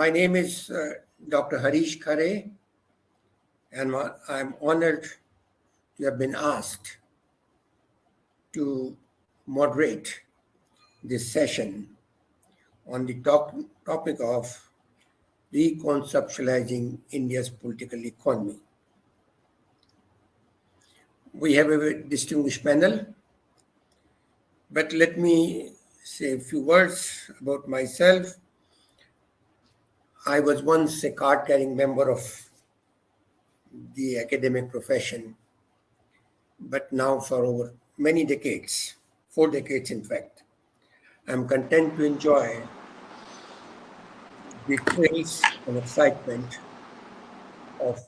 My name is Dr. Harish Khare, and I'm honored to have been asked to moderate this session on the topic of reconceptualizing India's political economy. We have a distinguished panel, but let me say a few words about myself. I was once a card-carrying member of the academic profession, but now for over many decades, 4 decades in fact, I'm content to enjoy the thrills and excitement of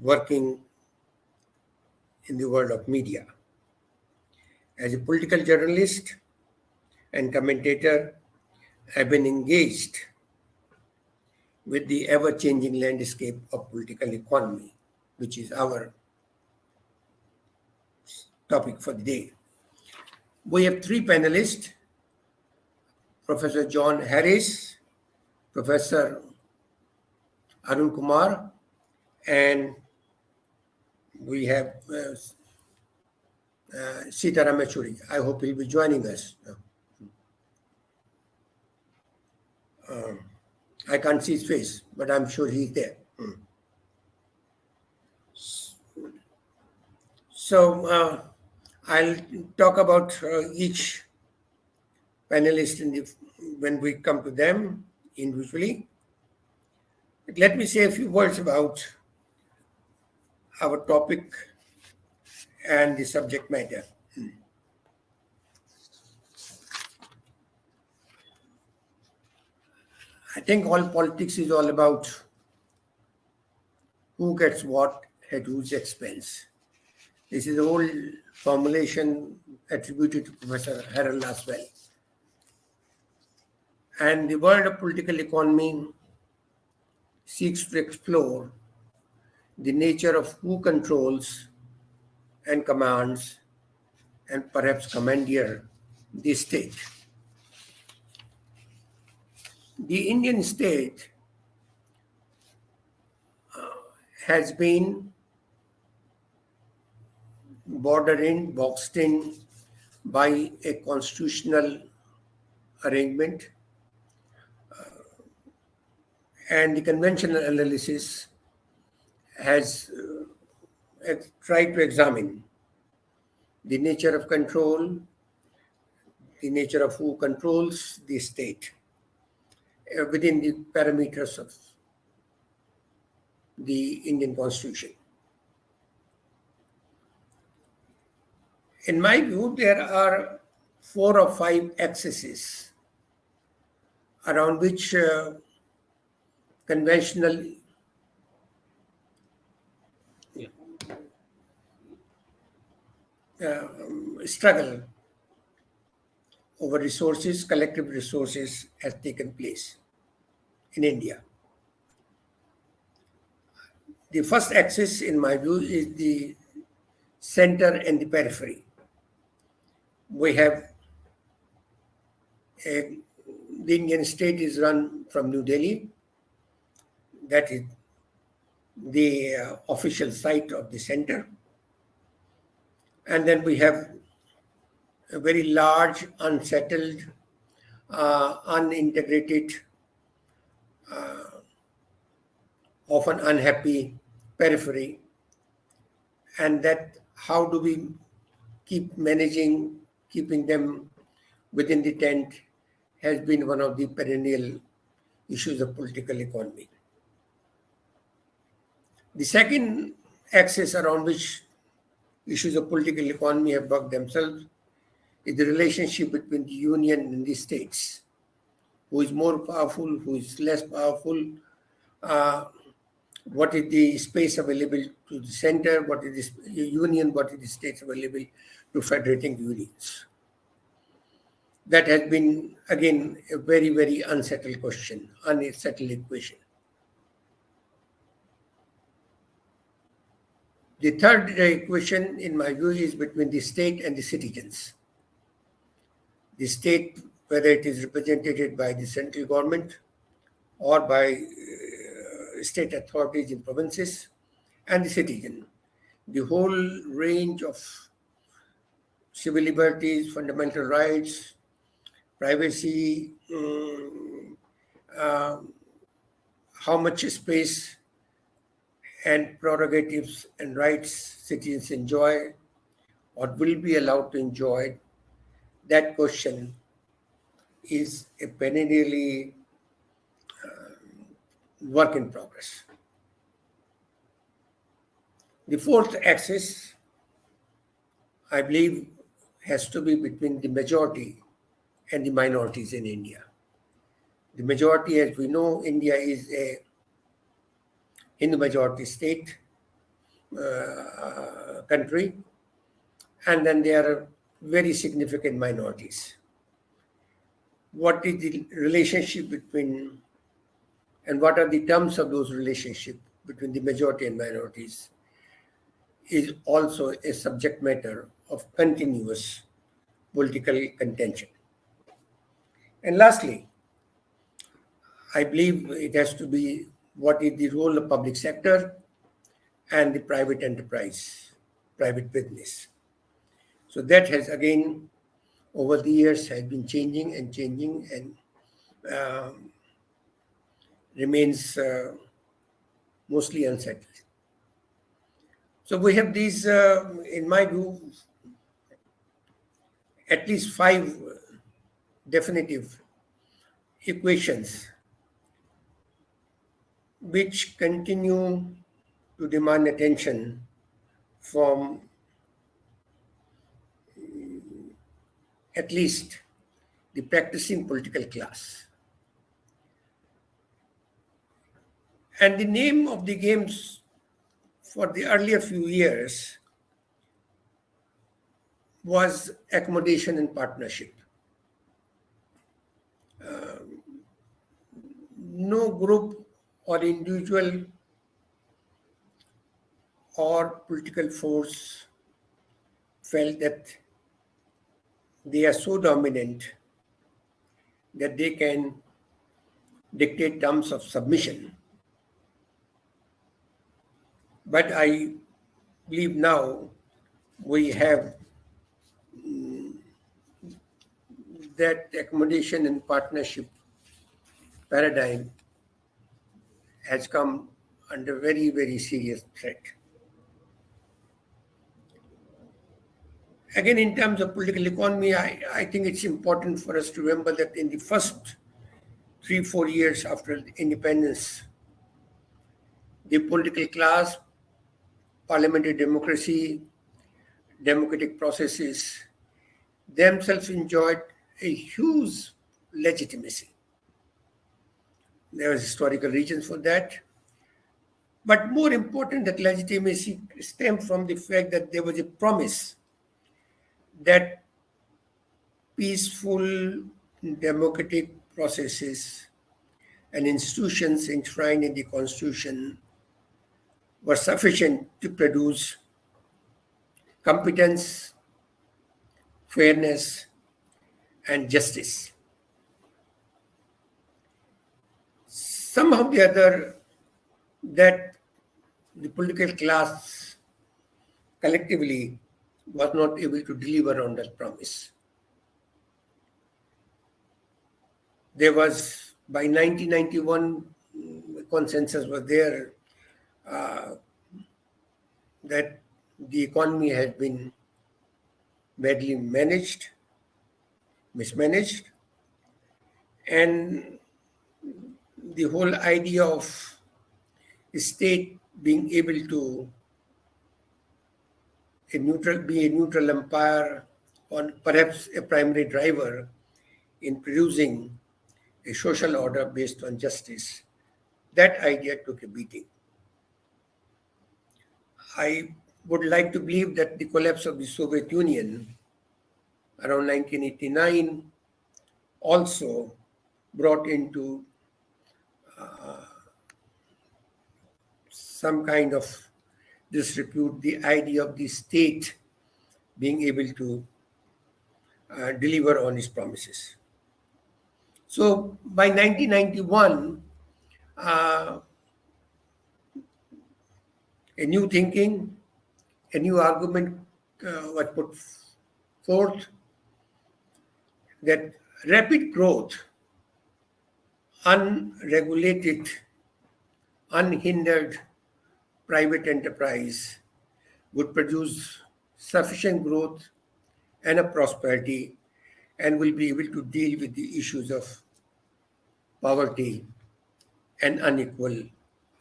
working in the world of media. As a political journalist and commentator, I've been engaged with the ever-changing landscape of political economy, which is our topic for the day. We have 3 panelists: Professor John Harris, Professor Arun Kumar, and we have Sitaram Yechury. I hope he'll be joining us. I can't see his face, but I'm sure he's there. So I'll talk about each panelist when we come to them individually. But let me say a few words about our topic and the subject matter. I think all politics is all about who gets what at whose expense. This is the old formulation attributed to Professor Harold as well. And the world of political economy seeks to explore the nature of who controls and commands and perhaps commandeer the state. The Indian state has been boxed in by a constitutional arrangement, and the conventional analysis has tried to examine the nature of control, the nature of who controls the state within the parameters of the Indian Constitution. In my view, there are 4 or 5 axes around which conventional struggle over resources, collective resources, has taken place in India. The first axis, in my view, is the center and the periphery. We have the Indian state is run from New Delhi. That is the official site of the center. And then we have a very large, unsettled, unintegrated, often unhappy periphery. And that, how do we keep managing, keeping them within the tent, has been one of the perennial issues of political economy. The second axis around which issues of political economy have worked themselves is the relationship between the union and the states. Who is more powerful, who is less powerful, what is the space available to the center, what is the union, what is the states available to federating unions. That has been, again, a very, very unsettled question, unsettled equation. The third equation, in my view, is between the state and the citizens. The state, whether it is represented by the central government or by state authorities in provinces and the citizen. The whole range of civil liberties, fundamental rights, privacy, how much space and prerogatives and rights citizens enjoy or will be allowed to enjoy, that question is a perennially work in progress. The fourth axis, I believe, has to be between the majority and the minorities in India. The majority, as we know, India is a Hindu majority state, country, and then there are very significant minorities. What is the relationship between, and what are the terms of those relationships between the majority and minorities is also a subject matter of continuous political contention. And lastly, I believe it has to be what is the role of public sector and the private enterprise, private business. So that has again, over the years, has been changing and remains mostly unsettled. So we have these, in my view, at least 5 definitive equations which continue to demand attention from at least the practicing political class. And the name of the games for the earlier few years was accommodation and partnership. No group or individual or political force felt that they are so dominant that they can dictate terms of submission. But I believe now we have that accommodation and partnership paradigm has come under very, very serious threat. Again, in terms of political economy, I think it's important for us to remember that in the first 3-4 years after independence, the political class, parliamentary democracy, democratic processes themselves enjoyed a huge legitimacy. There was historical reasons for that. But more important, that legitimacy stemmed from the fact that there was a promise that peaceful democratic processes and institutions enshrined in the Constitution were sufficient to produce competence, fairness, and justice. Somehow or the other, that the political class collectively was not able to deliver on that promise. There was, by 1991, consensus was there that the economy had been badly managed, mismanaged, and the whole idea of the state being able to be a neutral umpire or perhaps a primary driver in producing a social order based on justice, that idea took a beating. I would like to believe that the collapse of the Soviet Union around 1989 also brought into some kind of disrepute the idea of the state being able to deliver on its promises. So by 1991, a new thinking, a new argument was put forth that rapid growth, unregulated, unhindered private enterprise would produce sufficient growth and a prosperity and will be able to deal with the issues of poverty and unequal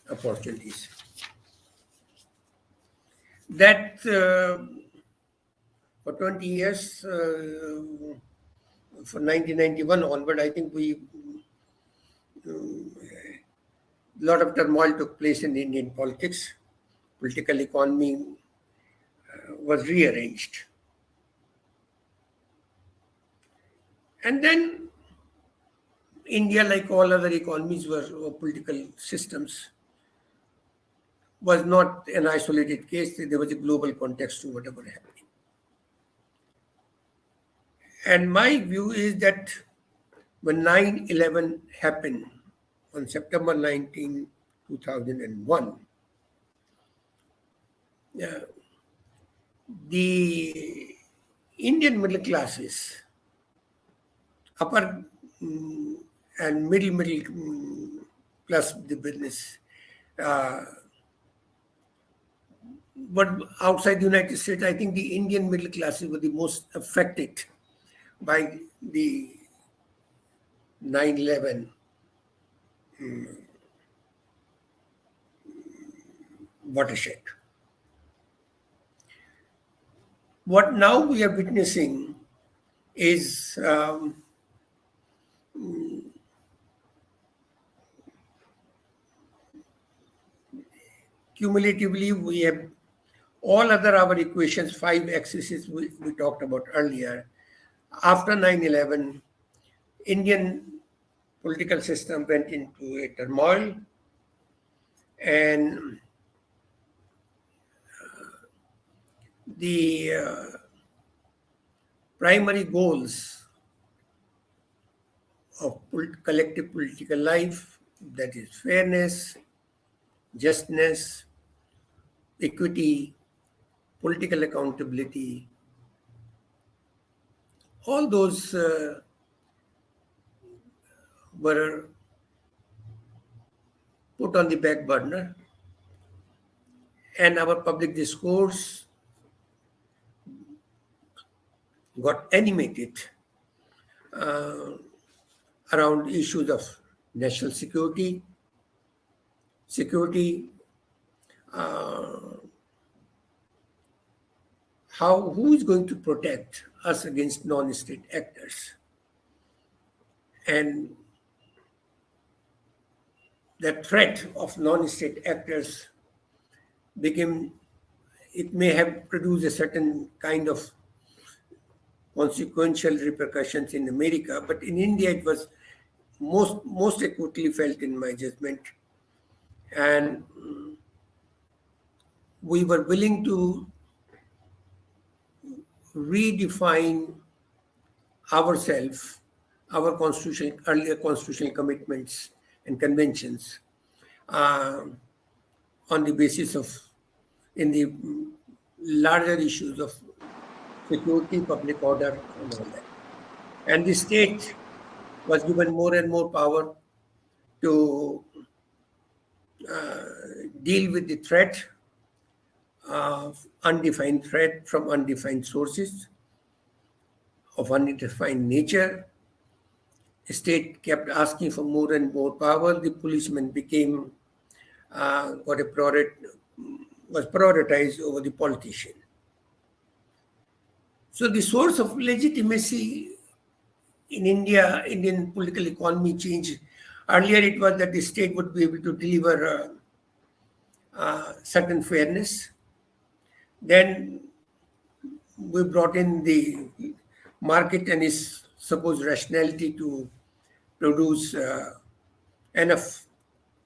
opportunities. That for 20 years, for 1991 onward, I think a lot of turmoil took place in Indian politics. Political economy was rearranged. And then India, like all other economies or political systems, was not an isolated case. There was a global context to whatever happened. And my view is that when 9/11 happened on September 19, 2001, the Indian middle classes, upper and middle plus the business, but outside the United States, I think the Indian middle classes were the most affected by the 9/11 watershed. What now we are witnessing is cumulatively we have all other our equations, 5 axes we talked about earlier. After 9/11, Indian political system went into a turmoil, and the primary goals of collective political life, that is fairness, justness, equity, political accountability, all those were put on the back burner, and our public discourse got animated around issues of national security, who is going to protect us against non-state actors. And the threat of non-state actors it may have produced a certain kind of consequential repercussions in America, but in India it was most acutely felt in my judgment. And we were willing to redefine ourselves, our earlier constitutional commitments and conventions on the basis of, in the larger issues of security, public order, and all that. And the state was given more and more power to deal with the threat, undefined threat from undefined sources of undefined nature. The state kept asking for more and more power. The policeman was prioritized over the politician. So the source of legitimacy in Indian political economy changed. Earlier it was that the state would be able to deliver certain fairness. Then we brought in the market and its supposed rationality to produce enough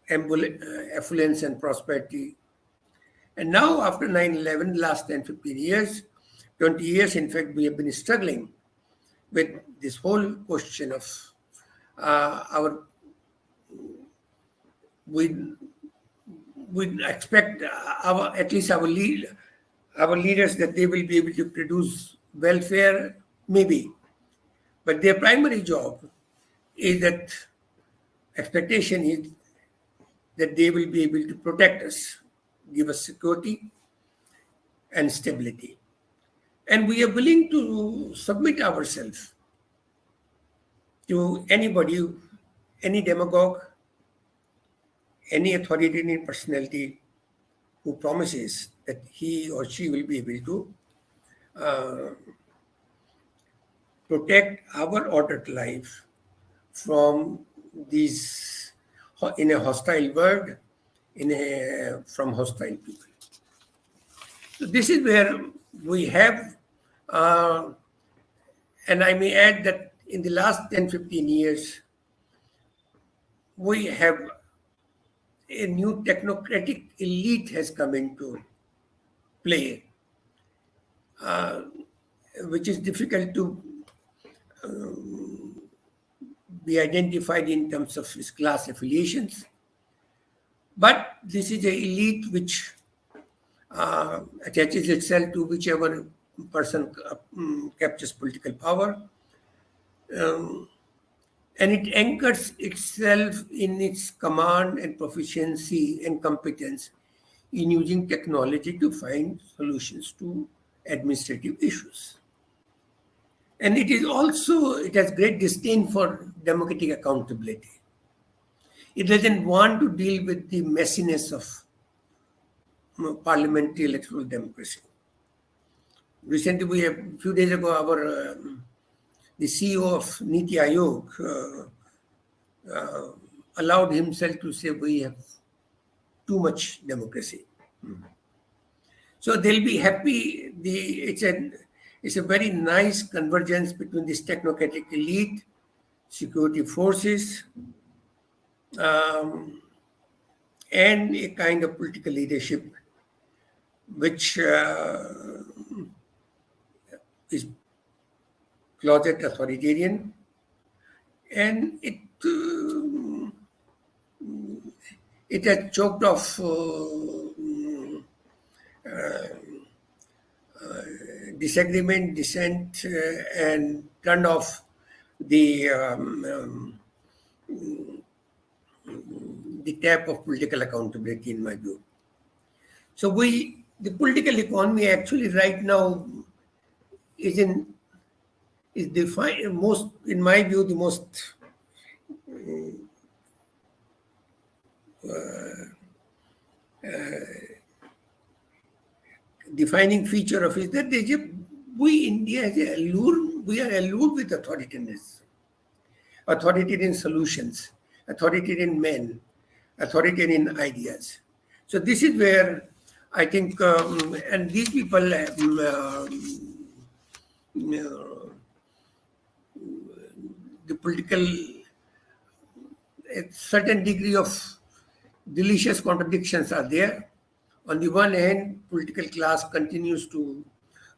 affluence and prosperity. And now after 9/11, last 10, 15 years, 20 years, in fact, we have been struggling with this whole question of our we expect at least our leaders that they will be able to produce welfare, maybe, but their primary job is that expectation is that they will be able to protect us, give us security and stability. And we are willing to submit ourselves to anybody, any demagogue, any authoritarian personality who promises that he or she will be able to protect our ordered life from these, in a hostile world, from hostile people. So this is where we have, and I may add that in the last 10, 15 years, we have a new technocratic elite has come into play, which is difficult to be identified in terms of its class affiliations. But this is an elite which attaches itself to whichever person captures political power. And it anchors itself in its command and proficiency and competence in using technology to find solutions to administrative issues. And it has great disdain for democratic accountability. It doesn't want to deal with the messiness of parliamentary electoral democracy. Recently, a few days ago, the CEO of Niti Aayog allowed himself to say we have too much democracy. So they'll be happy. It's a very nice convergence between this technocratic elite, security forces, and a kind of political leadership which is closet authoritarian, and it has choked off disagreement, dissent, and turned off the tap of political accountability, in my view. So the political economy actually right now is defined most, in my view, the most defining feature of it that India is we are allured with authoritarian solutions, authoritarian men, authoritarian ideas. So this is where I think, and these people, the political, a certain degree of delicious contradictions are there. On the one hand, political class continues to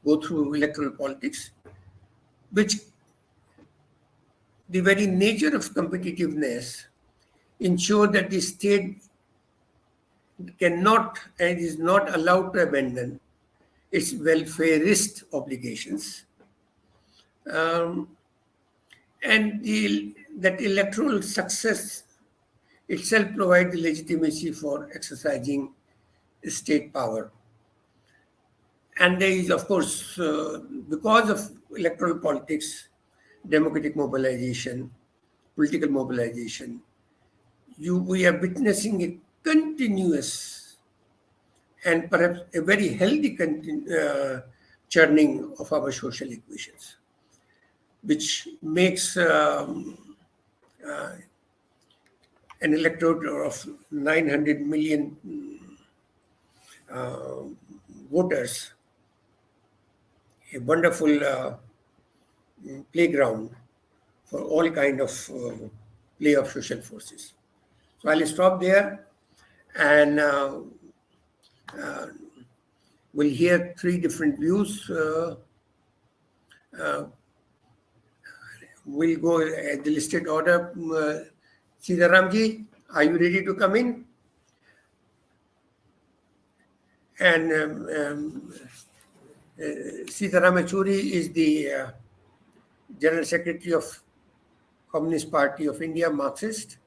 go through electoral politics, which the very nature of competitiveness ensure that the state cannot and is not allowed to abandon its welfareist obligations. And that electoral success itself provides the legitimacy for exercising state power. And there is, of course, because of electoral politics, democratic mobilization, political mobilization, we are witnessing a continuous and perhaps a very healthy churning of our social equations, which makes an electorate of 900 million voters a wonderful playground for all kind of play of social forces. So I'll stop there, and we'll hear three different views. We'll go at the listed order. Sitaram ji, Are you ready to come in? And Sitaram Yechury is the General Secretary of Communist Party of India, Marxist.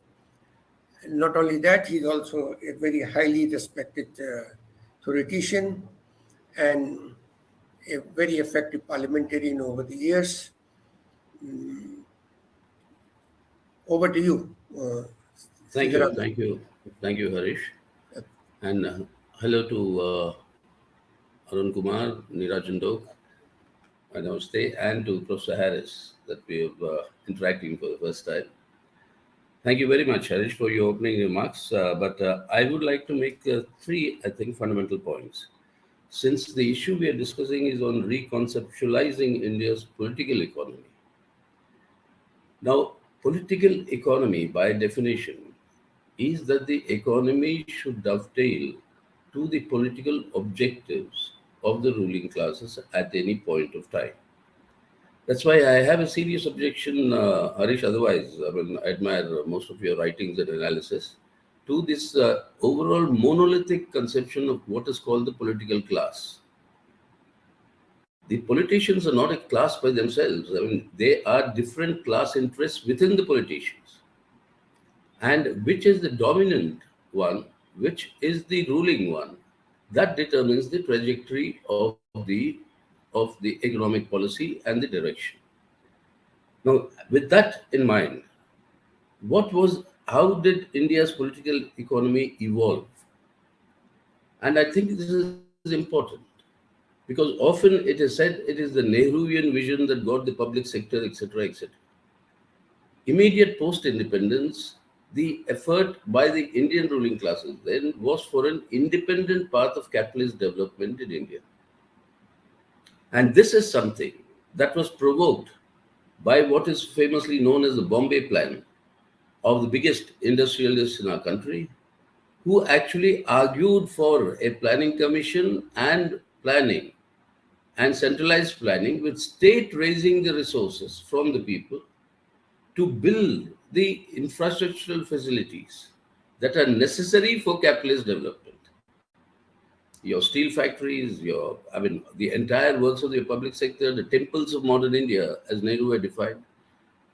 And not only that, he's also a very highly respected theoretician and a very effective parliamentarian over the years. Over to you. Thank you, Harish. And hello to Arun, Kumar, Nirajandok, and Namaste, and to Professor Harris that we are interacting for the first time. Thank you very much, Harish, for your opening remarks. But I would like to make three, I think, fundamental points. Since the issue we are discussing is on reconceptualizing India's political economy. Now, political economy, by definition, is that the economy should dovetail to the political objectives of the ruling classes at any point of time. That's why I have a serious objection, Harish. Otherwise, I admire most of your writings and analysis to this overall monolithic conception of what is called the political class. The politicians are not a class by themselves. They are different class interests within the politicians. And which is the dominant one, which is the ruling one, that determines the trajectory of the economic policy and the direction. Now, with that in mind, how did India's political economy evolve? And I think this is important because often it is said it is the Nehruvian vision that got the public sector, etc., etc. Immediate post-independence, the effort by the Indian ruling classes then was for an independent path of capitalist development in India. And this is something that was provoked by what is famously known as the Bombay Plan of the biggest industrialists in our country, who actually argued for a planning commission and planning and centralized planning with state raising the resources from the people to build the infrastructural facilities that are necessary for capitalist development. Your steel factories, the entire works of the public sector, the temples of modern India, as Nehru had defined,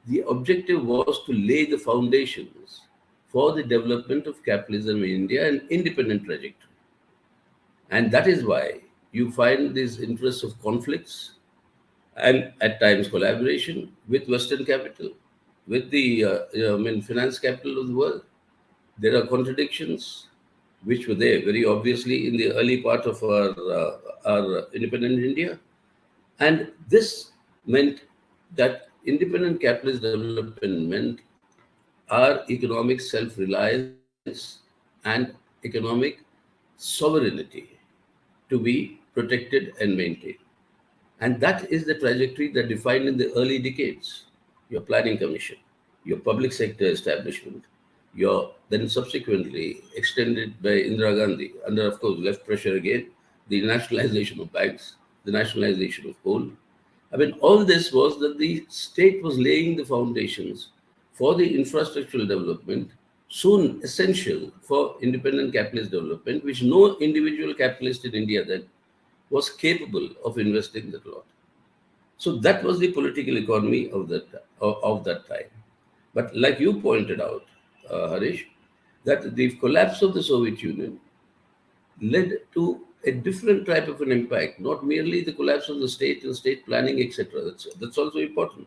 the objective was to lay the foundations for the development of capitalism in India and independent trajectory. And that is why you find these interests of conflicts and at times collaboration with Western capital, with the finance capital of the world. There are contradictions which were there very obviously in the early part of our independent India. And this meant that independent capitalist development meant our economic self-reliance and economic sovereignty to be protected and maintained. And that is the trajectory that defined in the early decades your planning commission, your public sector establishment, your then subsequently extended by Indira Gandhi, under, of course, left pressure again, the nationalization of banks, the nationalization of coal. All this was that the state was laying the foundations for the infrastructural development, soon essential for independent capitalist development, which no individual capitalist in India then was capable of investing that lot. So that was the political economy of that time. But like you pointed out, Harish, that the collapse of the Soviet Union led to a different type of an impact, not merely the collapse of the state and state planning, etc. That's also important.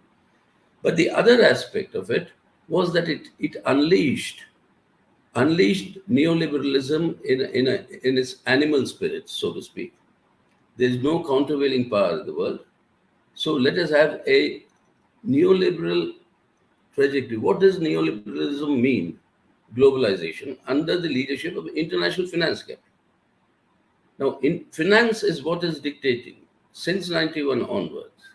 But the other aspect of it was that it unleashed neoliberalism in its animal spirit, so to speak. There is no countervailing power in the world. So let us have a neoliberal trajectory. What does neoliberalism mean? Globalization under the leadership of international finance capital. Now, in finance is what is dictating since 91 onwards,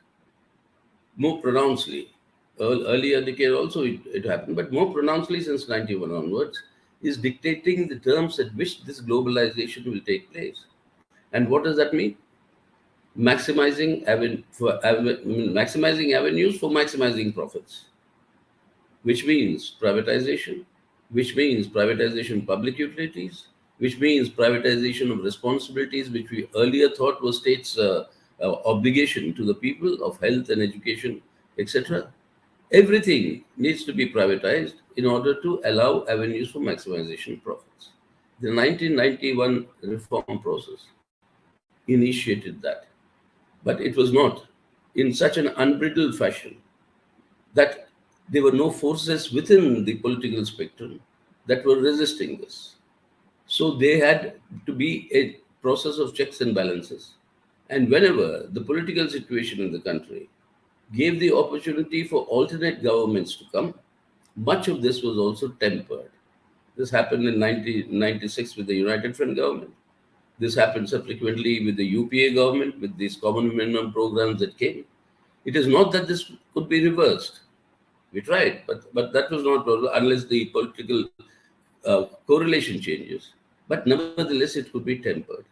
more pronouncedly. Earlier decade also it happened, but more pronouncedly since 91 onwards, is dictating the terms at which this globalization will take place. And what does that mean? Maximizing avenues for maximizing profits, which means privatization, which means privatization of public utilities, which means privatization of responsibilities which we earlier thought was states' obligation to the people of health and education, etc. Everything needs to be privatized in order to allow avenues for maximization of profits. The 1991 reform process initiated that, but it was not in such an unbridled fashion that there were no forces within the political spectrum that were resisting this. So they had to be a process of checks and balances. And whenever the political situation in the country gave the opportunity for alternate governments to come, much of this was also tempered. This happened in 1996 with the United Front government. This happened subsequently with the UPA government, with these common minimum programs that came. It is not that this could be reversed. We tried, but that was not possible unless the political correlation changes. But nevertheless, it could be tempered.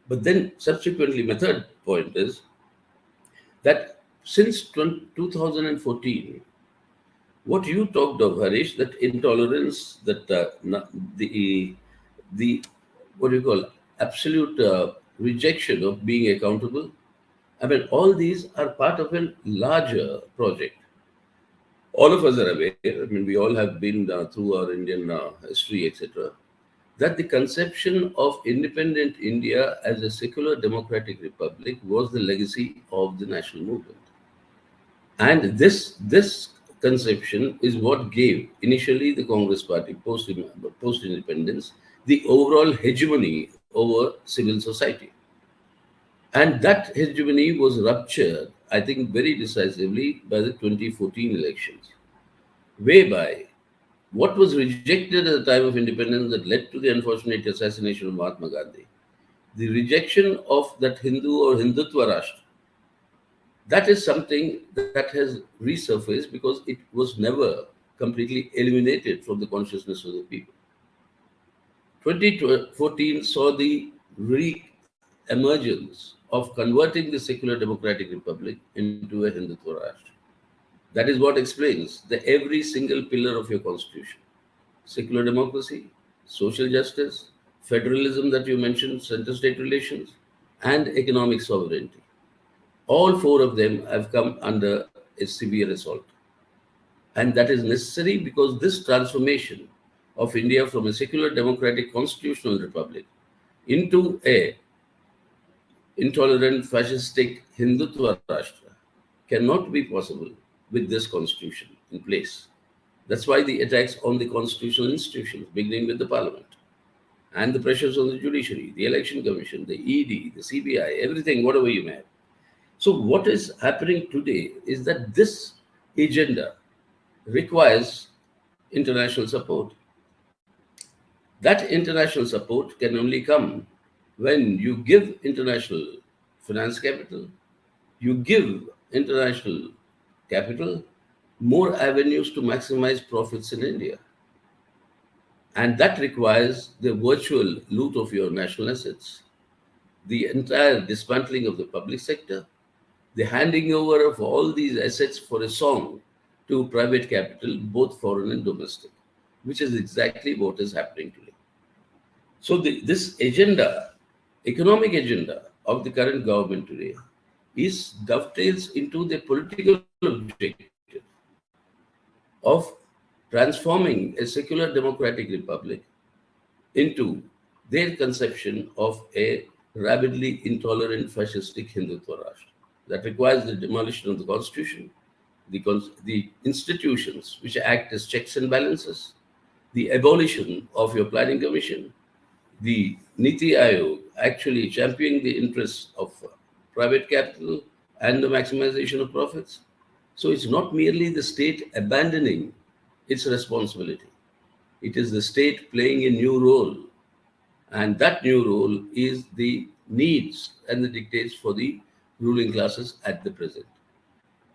But then subsequently, my third point is that since 2014, what you talked of, Harish, that intolerance, that the what do you call absolute rejection of being accountable. I mean, all these are part of a larger project. All of us are aware. I mean, we all have been through our Indian history, etc. That the conception of independent India as a secular democratic republic was the legacy of the national movement. And this conception is what gave initially the Congress Party post independence the overall hegemony over civil society. And that hegemony was ruptured, I think, very decisively by the 2014 elections, whereby what was rejected at the time of independence that led to the unfortunate assassination of Mahatma Gandhi, the rejection of that Hindu or Hindutva Rashtra, that is something that has resurfaced because it was never completely eliminated from the consciousness of the people. 2014 saw the re-emergence of converting the secular democratic republic into a Hindutva Rashtra. That is what explains the every single pillar of your constitution. Secular democracy, social justice, federalism that you mentioned, center-state relations, and economic sovereignty. All four of them have come under a severe assault. And that is necessary because this transformation of India from a secular democratic constitutional republic into a intolerant fascistic Hindutva Rashtra cannot be possible with this constitution in place. That's why the attacks on the constitutional institutions, beginning with the parliament, and the pressures on the judiciary, the election commission, the ED, the CBI, everything, whatever you may have. So what is happening today is that this agenda requires international support. That international support can only come when you give international finance capital, you give international capital more avenues to maximize profits in India. And that requires the virtual loot of your national assets, the entire dismantling of the public sector, the handing over of all these assets for a song to private capital, both foreign and domestic, which is exactly what is happening today. So this agenda, economic agenda of the current government today, is dovetails into the political objective of transforming a secular democratic republic into their conception of a rabidly intolerant fascistic Hindutva Rashtra. That requires the demolition of the constitution, the institutions which act as checks and balances, the abolition of your planning commission, the Niti Aayog actually championing the interests of private capital and the maximization of profits. So it's not merely the state abandoning its responsibility. It is the state playing a new role. And that new role is the needs and the dictates for the ruling classes at the present.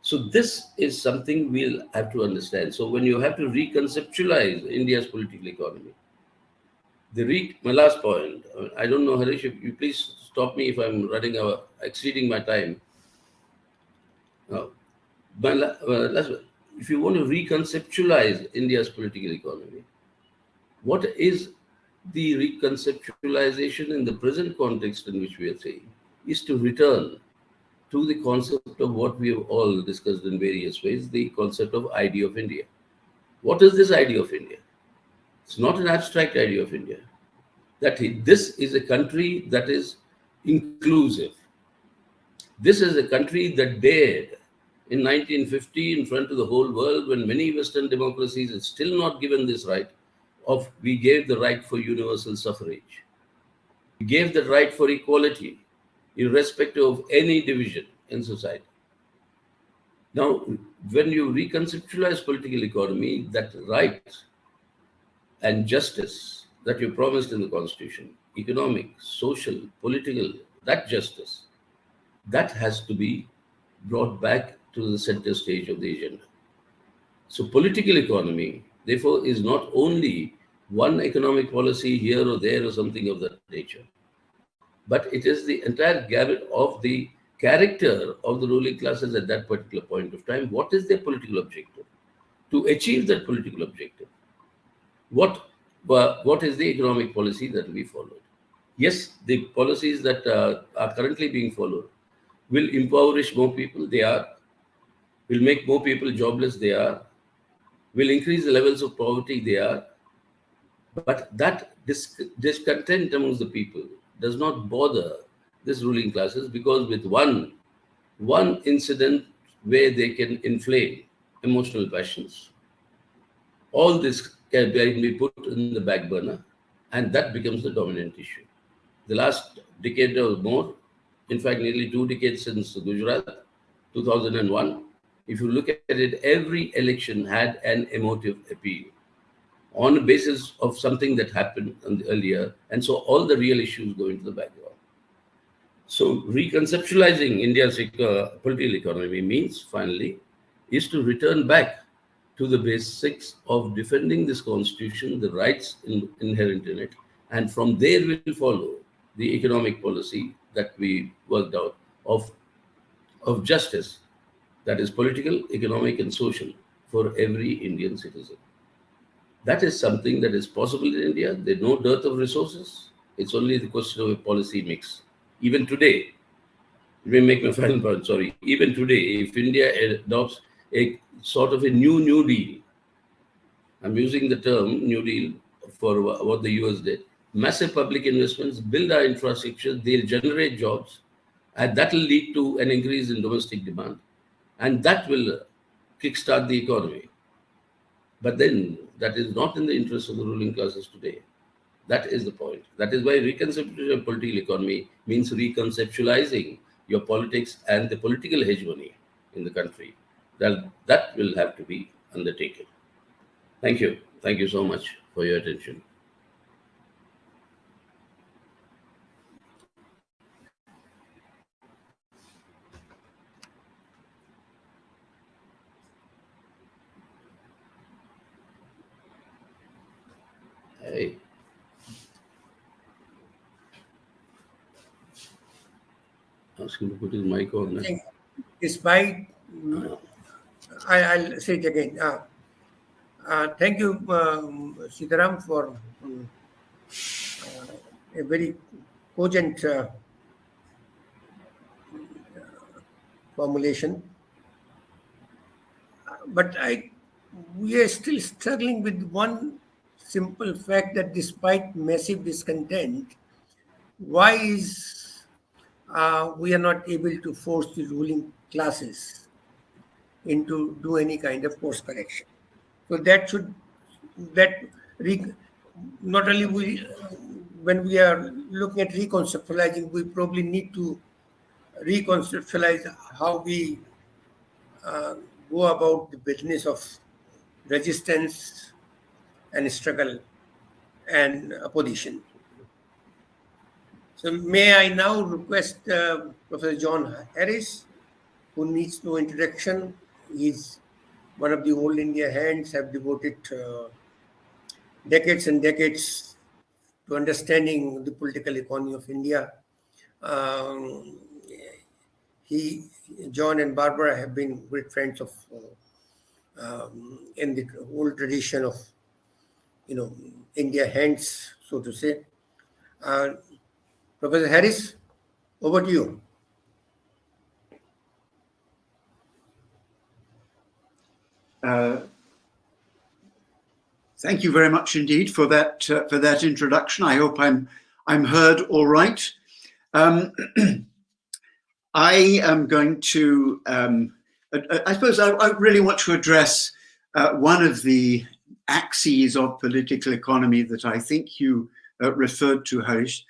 So this is something we'll have to understand. So when you have to reconceptualize India's political economy, my last point, I don't know, Harish, if you please stop me if I'm exceeding my time. If you want to reconceptualize India's political economy, What is the reconceptualization in the present context in which we are saying is to return to the concept of what we have all discussed in various ways, the concept of idea of India. What is this idea of India? It's not an abstract idea of India. That this is a country that is inclusive. This is a country that dared in 1950 in front of the whole world, when many Western democracies had still not given this right, of we gave the right for universal suffrage. We gave the right for equality, irrespective of any division in society. Now, when you reconceptualize political economy, that right and justice that you promised in the Constitution, economic, social, political, that justice, that has to be brought back to the center stage of the agenda. So political economy, therefore, is not only one economic policy here or there or something of that nature, but it is the entire gamut of the character of the ruling classes at that particular point of time. What is their political objective? To achieve that political objective, what is the economic policy that we followed? Yes, the policies that are currently being followed will impoverish more people, they are, will make more people jobless, they are, will increase the levels of poverty, they are. But that discontent amongst the people does not bother these ruling classes, because with one incident where they can inflame emotional passions, all this can be put in the back burner, and that becomes the dominant issue. The last decade or more, in fact, nearly 2 decades since Gujarat, 2001, if you look at it, every election had an emotive appeal on the basis of something that happened earlier. And so all the real issues go into the background. So reconceptualizing India's political economy means, finally, is to return back to the basics of defending this constitution, the rights inherent in it, and from there will follow the economic policy that we worked out of justice, that is political, economic, and social, for every Indian citizen. That is something that is possible in India. There's no dearth of resources. It's only the question of a policy mix. Even today, let me make my final point, sorry. Even today, if India adopts a sort of a New Deal, I'm using the term New Deal for what the US did, massive public investments, build our infrastructure, they'll generate jobs, and that will lead to an increase in domestic demand, and that will kickstart the economy. But then that is not in the interest of the ruling classes today. That is the point. That is why reconceptualizing of political economy means reconceptualizing your politics and the political hegemony in the country. That will have to be undertaken. Thank you. Thank you so much for your attention. Hey. Ask him to put his mic on. I think despite, I'll say it again. Thank you, Sitaram, for a very cogent formulation. But we are still struggling with one simple fact, that despite massive discontent, why is we are not able to force the ruling classes into do any kind of course correction? So not only when we are looking at reconceptualizing, we probably need to reconceptualize how we go about the business of resistance and struggle and opposition. So may I now request Professor John Harris, who needs no introduction. He's one of the old India hands, have devoted decades and decades to understanding the political economy of India. John and Barbara have been great friends of in the whole tradition of India hands, so to say. Professor Harris, over to you. Thank you very much indeed for that introduction. I hope I'm heard all right. I am going to. I suppose I really want to address one of the axes of political economy that I think you referred to, Harish,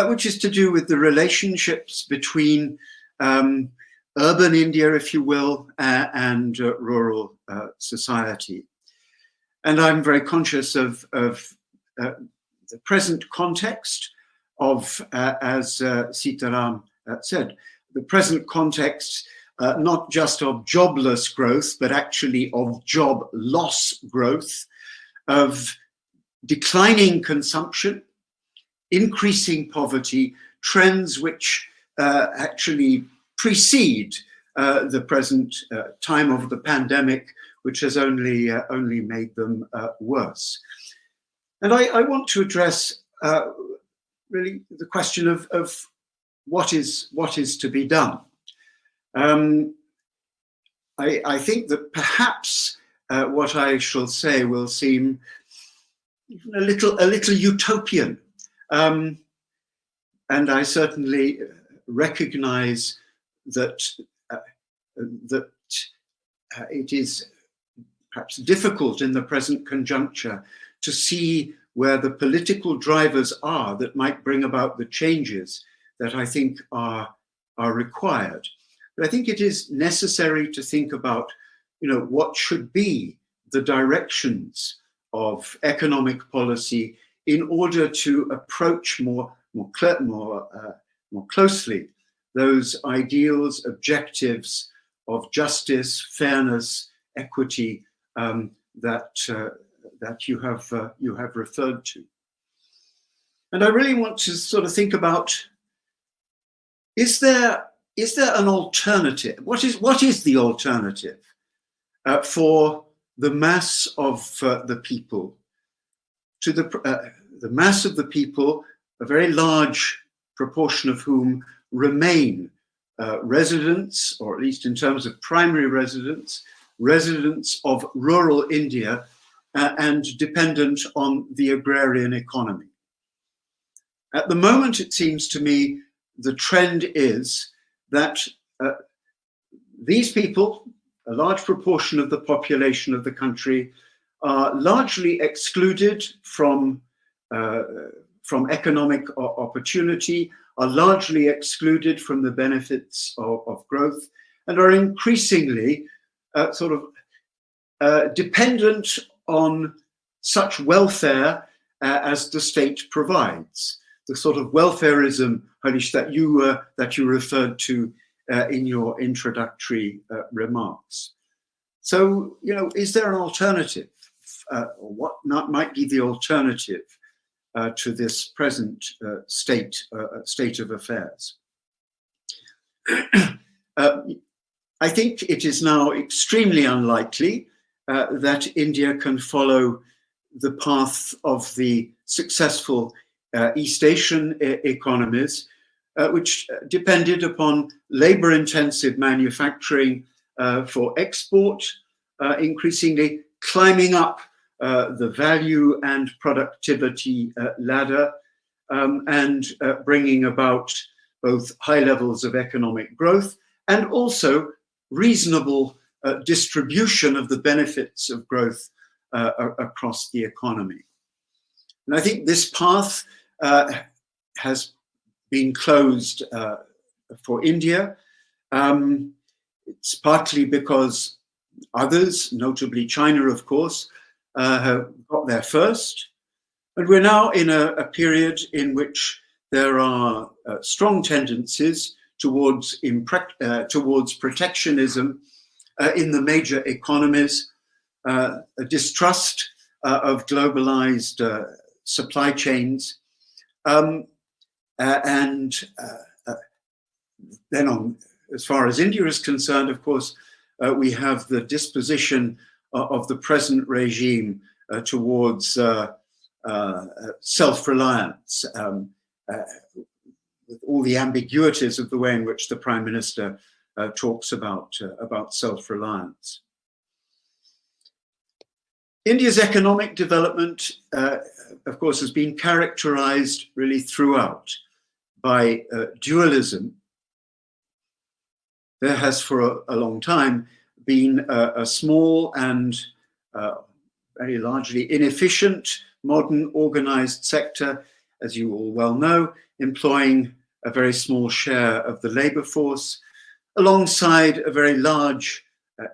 which is to do with the relationships between urban India, if you will, and rural society. And I'm very conscious of the present context of, as Sitaram said, the present context not just of jobless growth, but actually of job loss growth, of declining consumption, increasing poverty, trends which actually precede the present time of the pandemic, which has only made them worse. And I want to address really the question of what is to be done. I think that perhaps what I shall say will seem even a little utopian, and I certainly recognize that it is perhaps difficult in the present conjuncture to see where the political drivers are that might bring about the changes that I think are required. But I think it is necessary to think about, what should be the directions of economic policy in order to approach more closely those ideals, objectives of justice, fairness, equity that you have referred to. And I really want to sort of think about: is there an alternative? What is the alternative for the mass of the people? To the mass of the people, a very large proportion of whom remain residents, or at least in terms of primary residents of rural India and dependent on the agrarian economy. At the moment, it seems to me, the trend is that these people, a large proportion of the population of the country, are largely excluded from economic opportunity, are largely excluded from the benefits of growth, and are increasingly dependent on such welfare as the state provides. The sort of welfarism, Harish, that you referred to in your introductory remarks. So, is there an alternative? What might be the alternative to this present state of affairs? I think it is now extremely unlikely that India can follow the path of the successful East Asian economies, which depended upon labor-intensive manufacturing for export, increasingly climbing up the value and productivity ladder, and bringing about both high levels of economic growth and also reasonable distribution of the benefits of growth across the economy. And I think this path has been closed for India. It's partly because others, notably China, of course, have got there first. And we're now in a period in which there are strong tendencies towards protectionism in the major economies, a distrust of globalized supply chains, and then on, as far as India is concerned, of course, we have the disposition of the present regime towards self-reliance, with all the ambiguities of the way in which the Prime Minister talks about self-reliance. India's economic development, of course, has been characterized really throughout by dualism. There has for a long time been a small and very largely inefficient modern organized sector, as you all well know, employing a very small share of the labor force, alongside a very large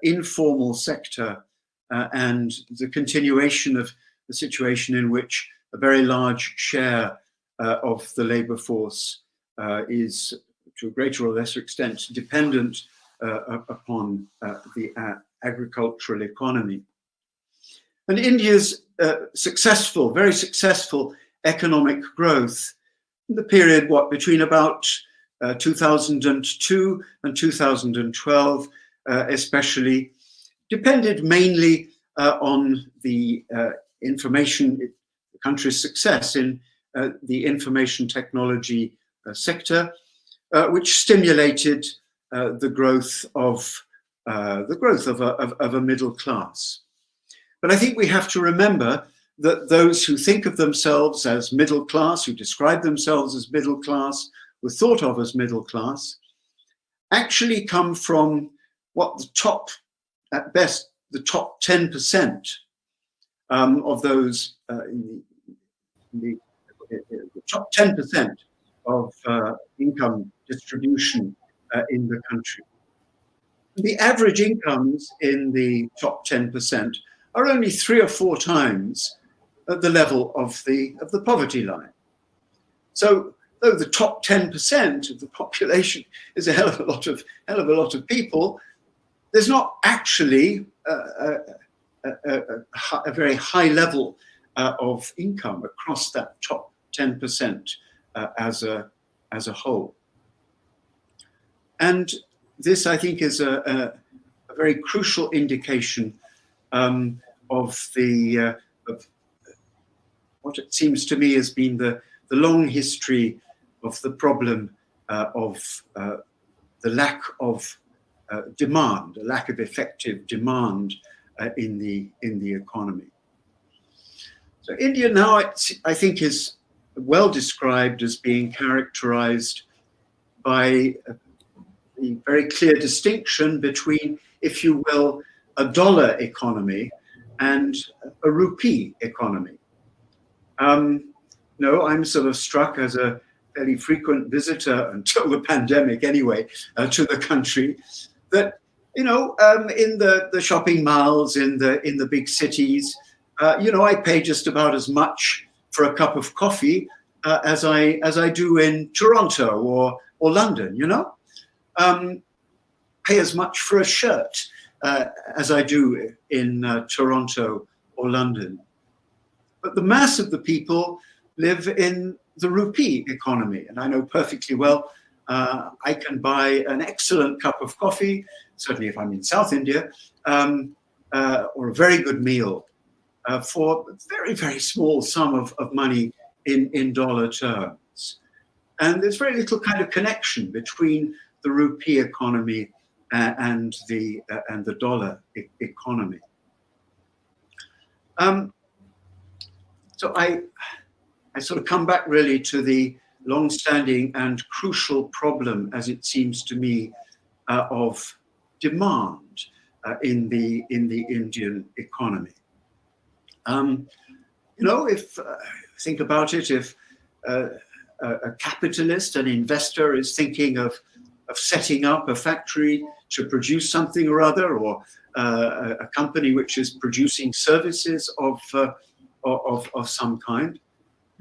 informal sector and the continuation of the situation in which a very large share of the labor force is, to a greater or lesser extent, dependent upon the agricultural economy. And India's successful, very successful economic growth in the period, between about 2002 and 2012, especially, depended mainly on the the country's success in the information technology sector, which stimulated the growth of a middle class. But I think we have to remember that those who think of themselves as middle class, who describe themselves as middle class, were thought of as middle class, actually come from what at best, the top 10% of those in the top 10% of income distribution in the country. The average incomes in the top 10% are only 3 or 4 times at the level of the poverty line. So though the top 10% of the population is a hell of a lot of people, there's not actually a very high level of income across that top 10% as a whole. And this, I think, is a very crucial indication of what it seems to me has been the long history of the problem of the lack of demand, a lack of effective demand in the economy. So India now, I think, is well described as being characterized by a very clear distinction between, if you will, a dollar economy and a rupee economy. No, I'm sort of struck as a fairly frequent visitor, until the pandemic anyway, to the country, that, you know, in the shopping malls, in the big cities, you know, I pay just about as much for a cup of coffee as I do in Toronto or London, you know. Pay as much for a shirt as I do in Toronto or London. But the mass of the people live in the rupee economy. And I know perfectly well, I can buy an excellent cup of coffee, certainly if I'm in South India, or a very good meal for a very, very small sum of money in dollar terms. And there's very little kind of connection between the rupee economy and the dollar economy. So I sort of come back really to the long-standing and crucial problem, as it seems to me, of demand in the Indian economy. You know, if think about it, if a capitalist, an investor, is thinking of setting up a factory to produce something or other, or a company which is producing services of some kind,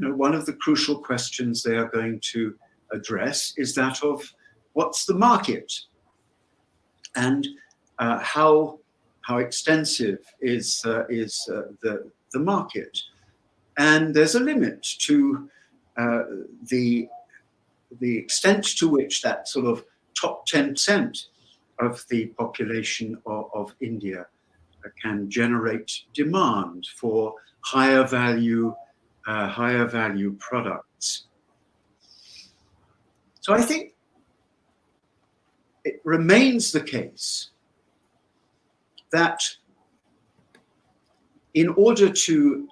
you know, one of the crucial questions they are going to address is that of what's the market, and how extensive is the market, and there's a limit to the extent to which that sort of top 10% of the population of India can generate demand for higher value products. So I think it remains the case that in order to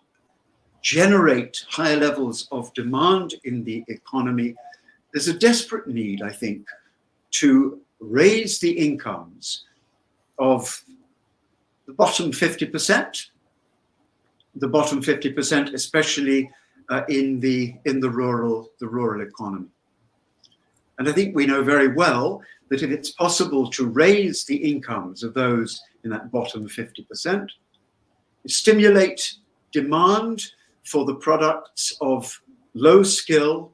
generate higher levels of demand in the economy, there's a desperate need, I think, to raise the incomes of the bottom 50%, especially in the rural economy. And I think we know very well that if it's possible to raise the incomes of those in that bottom 50%, stimulate demand for the products of low skill,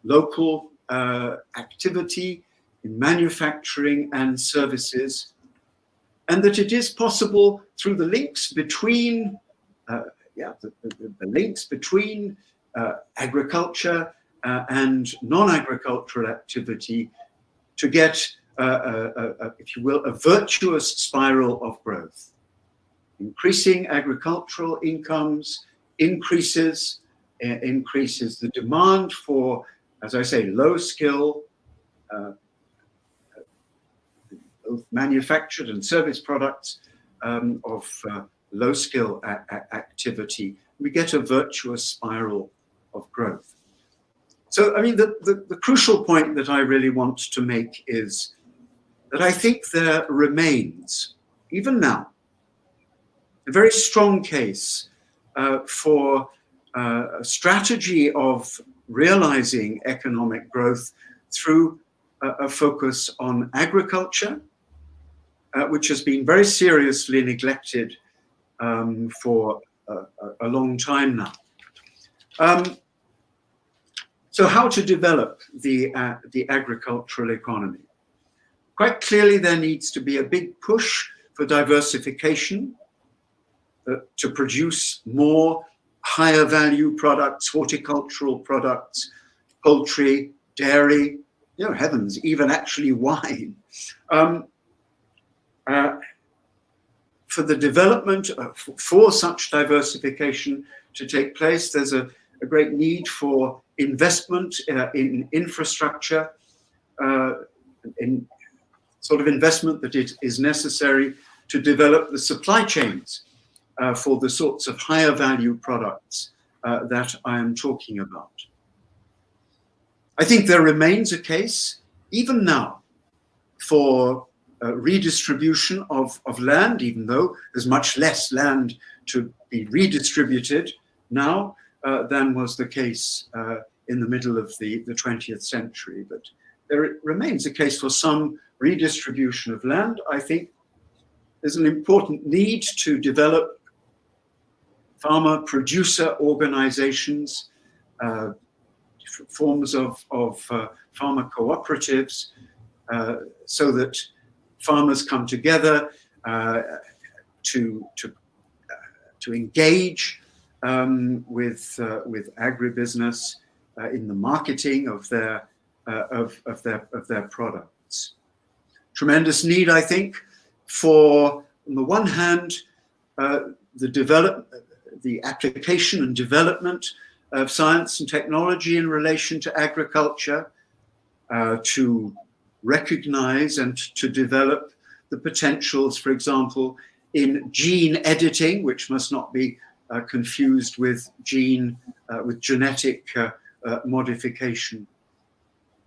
local activity in manufacturing and services, and that it is possible through the links between the links between agriculture and non-agricultural activity to get, if you will, a virtuous spiral of growth. Increasing agricultural incomes increases the demand for, as I say, low skill, both manufactured and service products of low skill activity. We get a virtuous spiral of growth. So, I mean, the crucial point that I really want to make is that I think there remains, even now, a very strong case for a strategy of realizing economic growth through a focus on agriculture, which has been very seriously neglected for a long time now. So how to develop the agricultural economy? Quite clearly, there needs to be a big push for diversification to produce more higher value products, horticultural products, poultry, dairy, you know, heavens, even actually wine. For the development, for such diversification to take place, there's a great need for investment in infrastructure, in sort of investment that is necessary to develop the supply chains for the sorts of higher value products that I am talking about. I think there remains a case, even now, for redistribution of land, even though there's much less land to be redistributed now than was the case in the middle of the 20th century. But there remains a case for some redistribution of land. I think there's an important need to develop farmer-producer organizations, different forms of farmer cooperatives, so that farmers come together to engage with agribusiness in the marketing of their products. Tremendous need, I think, for, on the one hand, the application and development of science and technology in relation to agriculture, to recognize and to develop the potentials, for example, in gene editing, which must not be confused with genetic modification.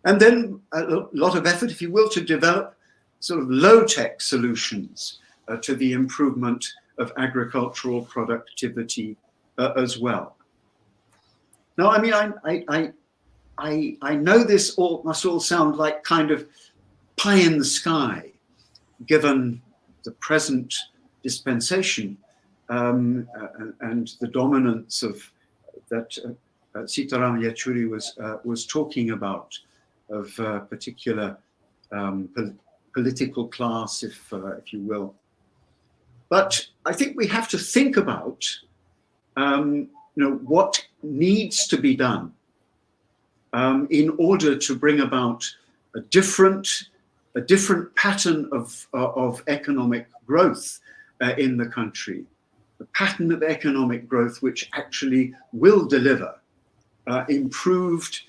And then a lot of effort, if you will, to develop sort of low-tech solutions to the improvement of agricultural productivity as well. Now, I mean, I know this must all sound like kind of pie in the sky, given the present dispensation and the dominance of that Sitaram Yechury was talking about, of particular political class, if you will. But I think we have to think about, what needs to be done in order to bring about a different pattern of economic growth in the country, a pattern of economic growth which actually will deliver improved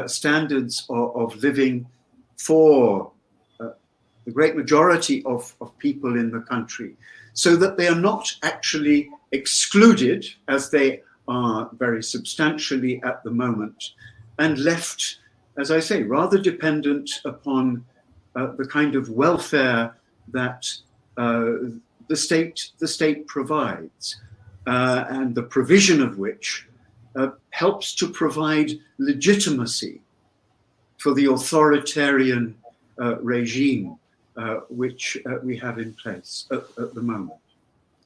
standards of living for the great majority of people in the country, so that they are not actually excluded, as they are very substantially at the moment, and left, as I say, rather dependent upon the kind of welfare that the state provides, and the provision of which helps to provide legitimacy for the authoritarian regime which we have in place at the moment.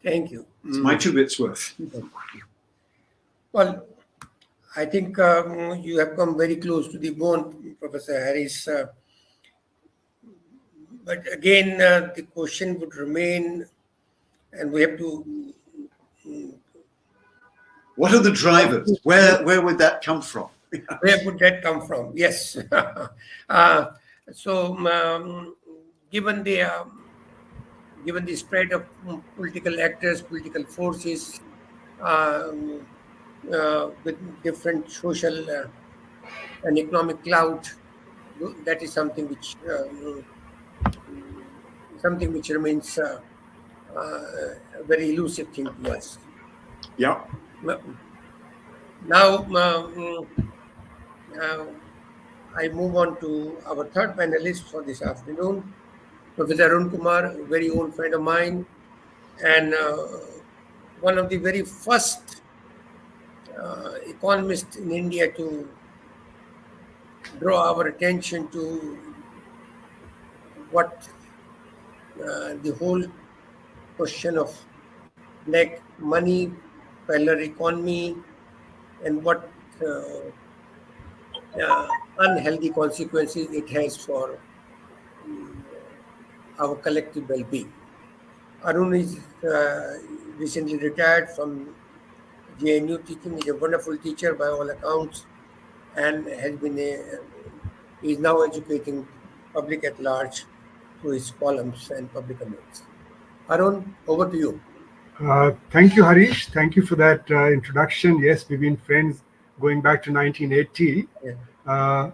Thank you. It's my 2 bits worth. Well, I think you have come very close to the bone, Professor Harris. But again, the question would remain, and we have to. What are the drivers? Where would that come from? Where would that come from? Yes. Given the spread of political actors, political forces, with different social and economic clout, that is something which remains a very elusive thing to us. Yeah. Now, I move on to our third panelist for this afternoon, Professor Arun Kumar, a very old friend of mine, and one of the very first economists in India to draw our attention to what the whole question of black money, parallel economy, and what unhealthy consequences it has for our collective well-being. Arun is recently retired from JNU teaching. He's a wonderful teacher by all accounts, and is now educating public at large through his columns and public comments. Arun, over to you. Thank you, Harish. Thank you for that introduction. Yes, we've been friends going back to 1980. Yeah.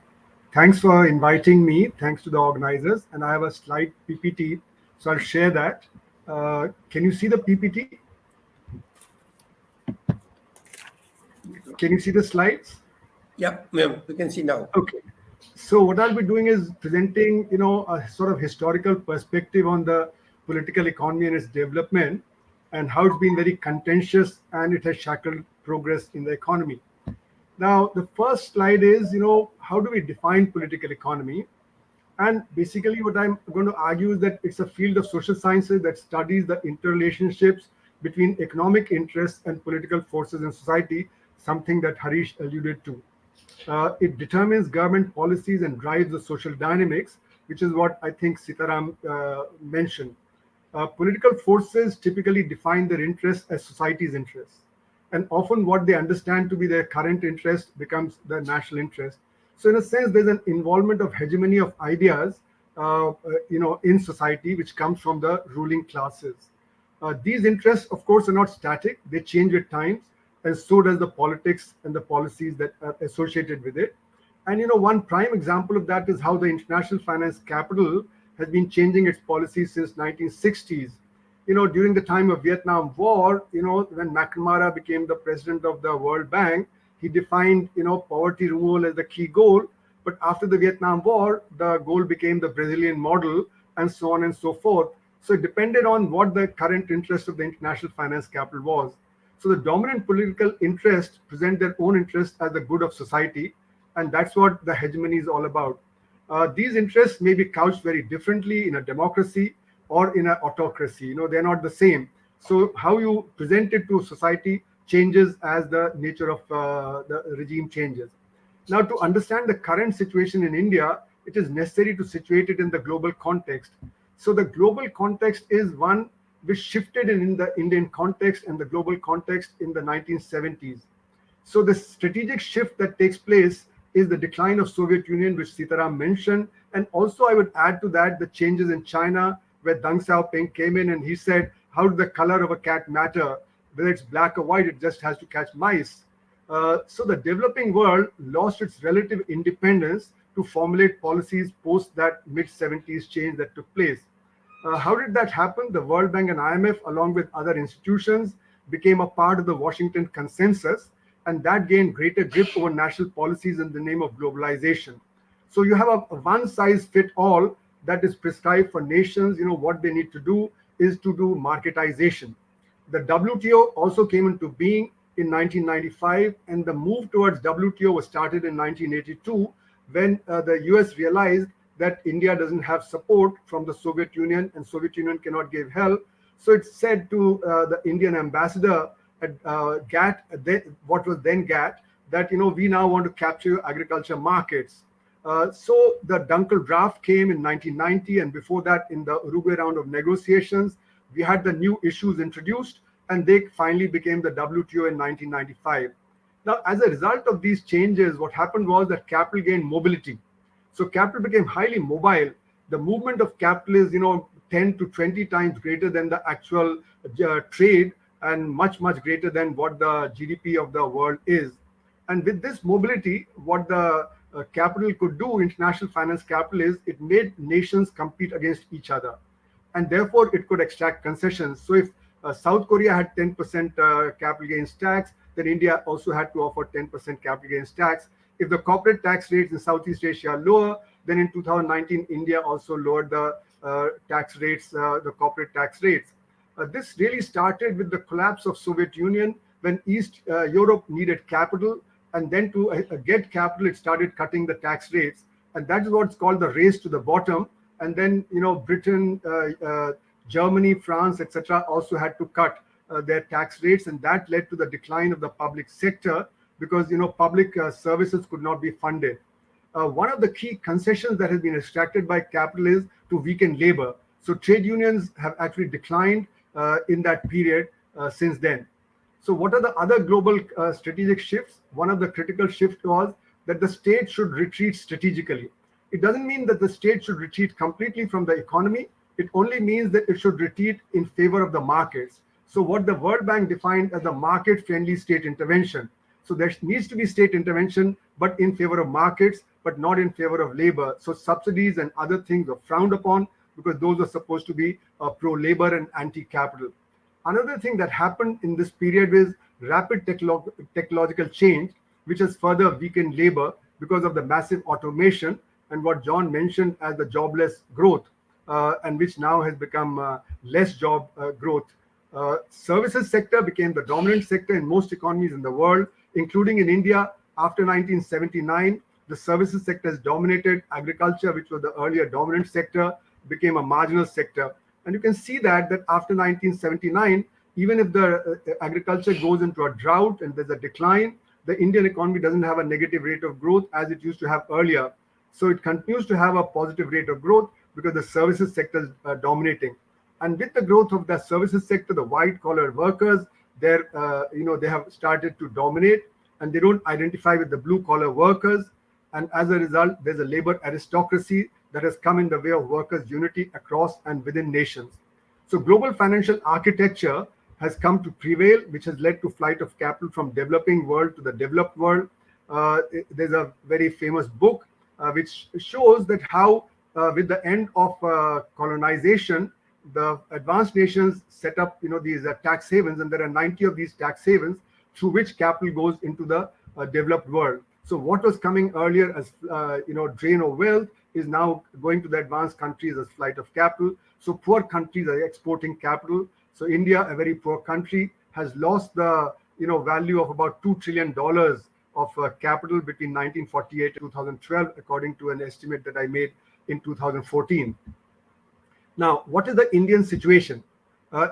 Thanks for inviting me. Thanks to the organizers. And I have a slide PPT, so I'll share that. Can you see the PPT? Can you see the slides? Yeah, we can see now. Okay. So what I'll be doing is presenting, a sort of historical perspective on the political economy and its development, and how it's been very contentious and it has shackled progress in the economy. Now, the first slide is, how do we define political economy? And basically what I'm going to argue is that it's a field of social sciences that studies the interrelationships between economic interests and political forces in society, something that Harish alluded to. It determines government policies and drives the social dynamics, which is what I think Sitaram mentioned. Political forces typically define their interests as society's interests, and often what they understand to be their current interest becomes the national interest. So in a sense, there's an involvement of hegemony of ideas, in society, which comes from the ruling classes. These interests, of course, are not static. They change with times, and so does the politics and the policies that are associated with it. And one prime example of that is how the international finance capital has been changing its policies since 1960s. During the time of Vietnam War, when McNamara became the president of the World Bank, he defined, poverty removal as the key goal. But after the Vietnam War, the goal became the Brazilian model, and so on and so forth. So it depended on what the current interest of the international finance capital was. So the dominant political interests present their own interest as the good of society, and that's what the hegemony is all about. These interests may be couched very differently in a democracy or in an autocracy. They're not the same. So how you present it to society changes as the nature of the regime changes. Now, to understand the current situation in India, it is necessary to situate it in the global context. So the global context is one which shifted in the Indian context and the global context in the 1970s. So the strategic shift that takes place is the decline of Soviet Union, which Sitaram mentioned. And also I would add to that the changes in China, where Deng Xiaoping came in and he said, how does the color of a cat matter? Whether it's black or white, it just has to catch mice. So the developing world lost its relative independence to formulate policies post that mid-70s change that took place. How did that happen? The World Bank and IMF, along with other institutions, became a part of the Washington Consensus, and that gained greater grip over national policies in the name of globalization. So you have a one-size-fit-all that is prescribed for nations. What they need to do is to do marketization. The WTO also came into being in 1995, and the move towards WTO was started in 1982 when the US realized that India doesn't have support from the Soviet Union, and Soviet Union cannot give help. So it said to the Indian ambassador at GATT, what was then GATT, that we now want to capture your agriculture markets. So the Dunkel draft came in 1990, and before that, in the Uruguay round of negotiations, we had the new issues introduced, and they finally became the WTO in 1995. Now, as a result of these changes, what happened was that capital gained mobility. So capital became highly mobile. The movement of capital is, 10 to 20 times greater than the actual trade, and much, much greater than what the GDP of the world is. And with this mobility, what the capital could do, international finance capital, is it made nations compete against each other. And therefore, it could extract concessions. So if South Korea had 10% capital gains tax, then India also had to offer 10% capital gains tax. If the corporate tax rates in Southeast Asia are lower, then in 2019, India also lowered the tax rates, the corporate tax rates. This really started with the collapse of Soviet Union when East Europe needed capital, and then to get capital, it started cutting the tax rates, and that is what's called the race to the bottom. And then Britain, Germany, France, etc., also had to cut their tax rates, and that led to the decline of the public sector because public services could not be funded. One of the key concessions that has been extracted by capital is to weaken labor. So trade unions have actually declined in that period since then. So what are the other global strategic shifts? One of the critical shifts was that the state should retreat strategically. It doesn't mean that the state should retreat completely from the economy. It only means that it should retreat in favor of the markets. So what the World Bank defined as a market-friendly state intervention. So there needs to be state intervention, but in favor of markets, but not in favor of labor. So subsidies and other things are frowned upon because those are supposed to be pro-labor and anti-capital. Another thing that happened in this period is rapid technological change, which has further weakened labor because of the massive automation and what John mentioned as the jobless growth, and which now has become less job growth. Services sector became the dominant sector in most economies in the world, including in India. After 1979, the services sector has dominated. Agriculture, which was the earlier dominant sector, became a marginal sector. And you can see that after 1979, even if the agriculture goes into a drought and there's a decline, the Indian economy doesn't have a negative rate of growth as it used to have earlier. So it continues to have a positive rate of growth because the services sector is dominating. And with the growth of the services sector, the white-collar workers, they have started to dominate, and they don't identify with the blue-collar workers. And as a result, there's a labor aristocracy that has come in the way of workers' unity across and within nations. So global financial architecture has come to prevail, which has led to flight of capital from developing world to the developed world. There's a very famous book which shows that how with the end of colonization, the advanced nations set up these tax havens, and there are 90 of these tax havens through which capital goes into the developed world. So what was coming earlier as drain of wealth is now going to the advanced countries as flight of capital. So poor countries are exporting capital. So India, a very poor country, has lost the value of about $2 trillion of capital between 1948 and 2012, according to an estimate that I made in 2014. Now, what is the Indian situation?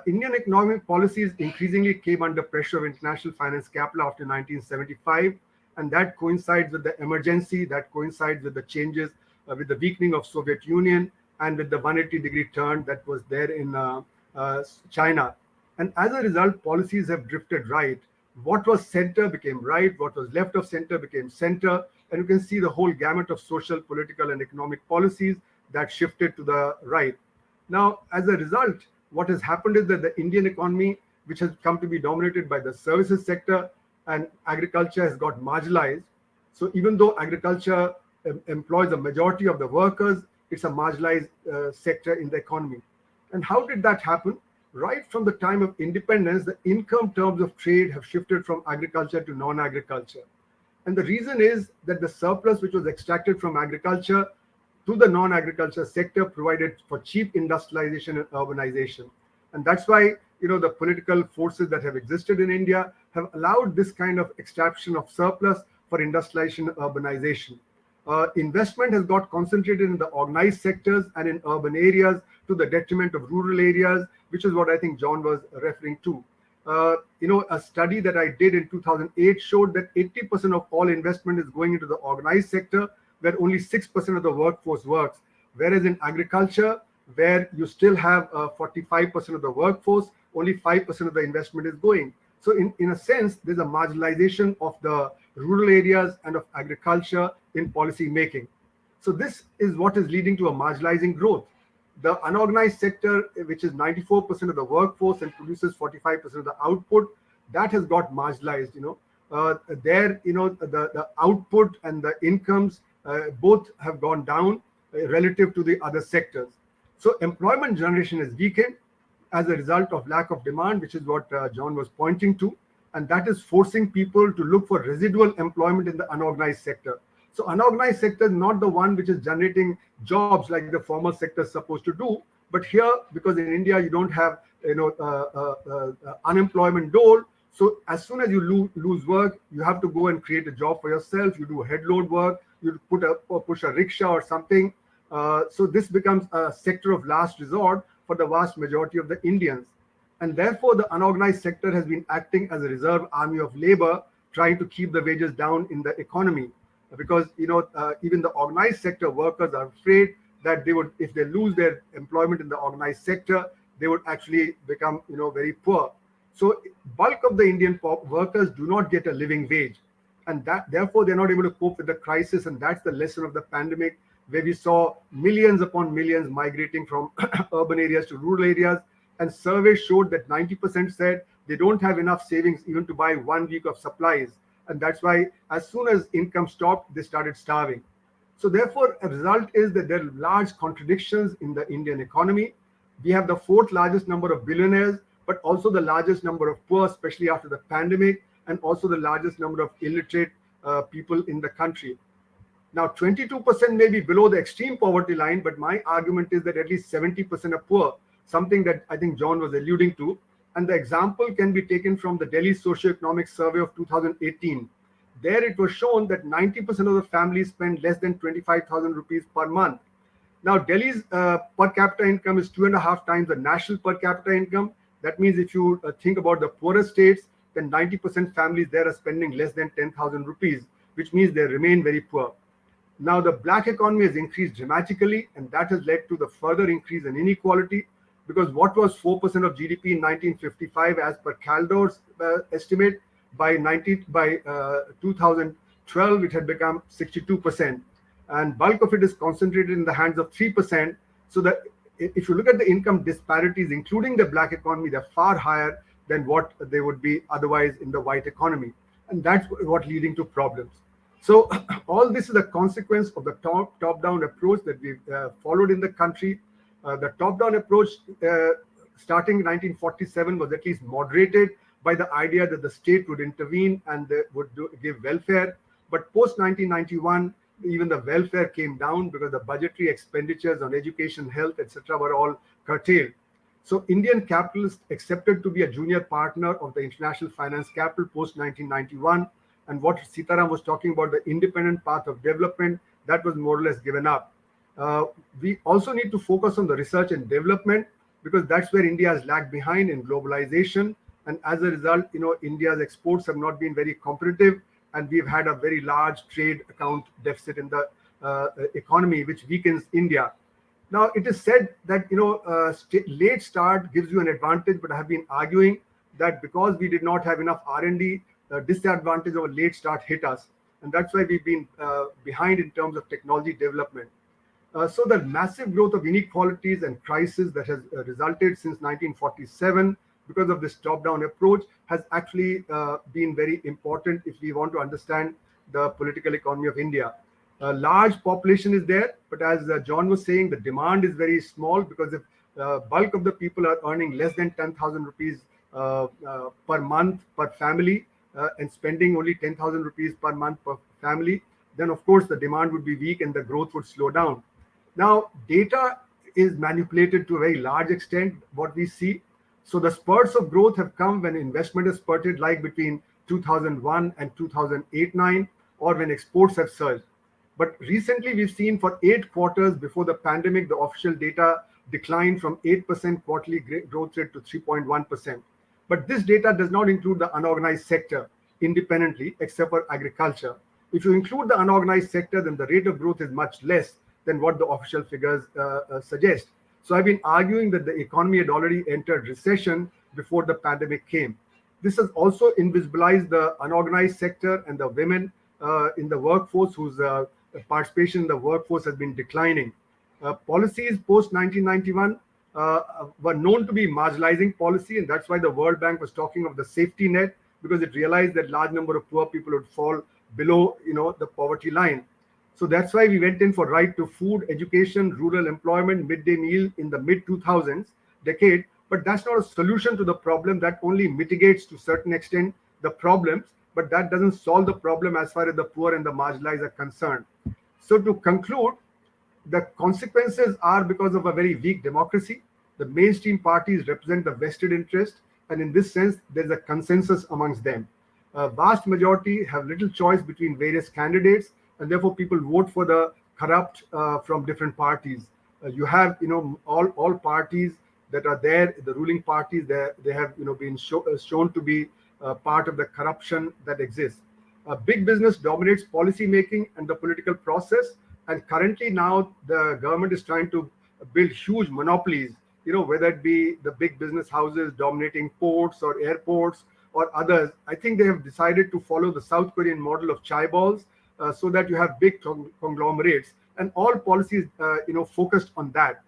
Indian economic policies increasingly came under pressure of international finance capital after 1975, and that coincides with the emergency, that coincides with the changes, with the weakening of Soviet Union, and with the 180-degree turn that was there in China. And as a result, policies have drifted right. What was center became right, what was left of center became center, and you can see the whole gamut of social, political, and economic policies that shifted to the right. Now, as a result, what has happened is that the Indian economy, which has come to be dominated by the services sector, and agriculture has got marginalized. So even though agriculture employs a majority of the workers, it's a marginalized sector in the economy. And how did that happen? Right from the time of independence, the income terms of trade have shifted from agriculture to non-agriculture. And the reason is that the surplus which was extracted from agriculture to the non-agriculture sector provided for cheap industrialization and urbanization. And that's why, the political forces that have existed in India have allowed this kind of extraction of surplus for industrialization and urbanization. Investment has got concentrated in the organized sectors and in urban areas to the detriment of rural areas, which is what I think John was referring to. A study that I did in 2008 showed that 80% of all investment is going into the organized sector, where only 6% of the workforce works. Whereas in agriculture, where you still have 45% of the workforce, only 5% of the investment is going. So in a sense, there's a marginalization of the rural areas and of agriculture in policy making. So this is what is leading to a marginalizing growth. The unorganized sector, which is 94% of the workforce and produces 45% of the output, that has got marginalized. The output and the incomes both have gone down relative to the other sectors. So employment generation is weakened as a result of lack of demand, which is what John was pointing to. And that is forcing people to look for residual employment in the unorganized sector. So unorganized sector is not the one which is generating jobs like the formal sector is supposed to do. But here, because in India, you don't have unemployment dole. So as soon as you lose work, you have to go and create a job for yourself. You do head load work, you push a rickshaw or something. So this becomes a sector of last resort for the vast majority of the Indians. And therefore, the unorganized sector has been acting as a reserve army of labor, trying to keep the wages down in the economy. Because even the organized sector workers are afraid that they would, if they lose their employment in the organized sector, they would actually become very poor. So bulk of the Indian workers do not get a living wage, and that therefore they're not able to cope with the crisis. And that's the lesson of the pandemic, where we saw millions upon millions migrating from urban areas to rural areas. And surveys showed that 90% said they don't have enough savings even to buy 1 week of supplies. And that's why as soon as income stopped, they started starving. So therefore, a result is that there are large contradictions in the Indian economy. We have the 4th largest number of billionaires, but also the largest number of poor, especially after the pandemic, and also the largest number of illiterate people in the country. Now, 22% may be below the extreme poverty line, but my argument is that at least 70% are poor, something that I think John was alluding to. And the example can be taken from the Delhi Socioeconomic Survey of 2018. There it was shown that 90% of the families spend less than 25,000 rupees per month. Now, Delhi's per capita income is 2.5 times the national per capita income. That means if you think about the poorer states, then 90% families there are spending less than 10,000 rupees, which means they remain very poor. Now, the black economy has increased dramatically, and that has led to the further increase in inequality, because what was 4% of GDP in 1955 as per Caldor's estimate, by 2012 it had become 62%, and bulk of it is concentrated in the hands of 3%. So that if you look at the income disparities, including the black economy, they're far higher than what they would be otherwise in the white economy, and that's what leading to problems. So all this is a consequence of the top-down approach that we've followed in the country. The top-down approach starting in 1947 was at least moderated by the idea that the state would intervene and would give welfare. But post-1991, even the welfare came down because the budgetary expenditures on education, health, etc. were all curtailed. So Indian capitalists accepted to be a junior partner of the international finance capital post-1991. And what Sitaram was talking about, the independent path of development, that was more or less given up. We also need to focus on the research and development, because that's where India has lagged behind in globalization. And as a result, India's exports have not been very competitive, and we've had a very large trade account deficit in the economy, which weakens India. Now, it is said that late start gives you an advantage, but I have been arguing that because we did not have enough R&D, the disadvantage of a late start hit us, and that's why we've been behind in terms of technology development. So the massive growth of inequalities and crisis that has resulted since 1947 because of this top-down approach has actually been very important if we want to understand the political economy of India. A large population is there, but as John was saying, the demand is very small because if bulk of the people are earning less than 10,000 rupees per month per family and spending only 10,000 rupees per month per family, then of course the demand would be weak and the growth would slow down. Now, data is manipulated to a very large extent, what we see. So the spurts of growth have come when investment is spurted, like between 2001 and 2008-9, or when exports have surged. But recently, we've seen for 8 quarters before the pandemic, the official data declined from 8% quarterly growth rate to 3.1%. But this data does not include the unorganized sector independently, except for agriculture. If you include the unorganized sector, then the rate of growth is much less than what the official figures suggest. So I've been arguing that the economy had already entered recession before the pandemic came. This has also invisibilized the unorganized sector and the women in the workforce whose participation in the workforce has been declining. Policies post 1991 were known to be marginalizing policy, and that's why the World Bank was talking of the safety net, because it realized that large number of poor people would fall below, the poverty line. So that's why we went in for right to food, education, rural employment, midday meal in the mid-2000s decade. But that's not a solution to the problem. That only mitigates to a certain extent the problems, but that doesn't solve the problem as far as the poor and the marginalized are concerned. So to conclude, the consequences are because of a very weak democracy. The mainstream parties represent the vested interest, and in this sense, there's a consensus amongst them. A vast majority have little choice between various candidates, and therefore people vote for the corrupt from different parties. You have, all parties that are there, the ruling parties, they have, been shown to be part of the corruption that exists. Big business dominates policy making and the political process, and currently now the government is trying to build huge monopolies, whether it be the big business houses dominating ports or airports or others. I think they have decided to follow the South Korean model of chai balls, so that you have big conglomerates, and all policies, focused on that.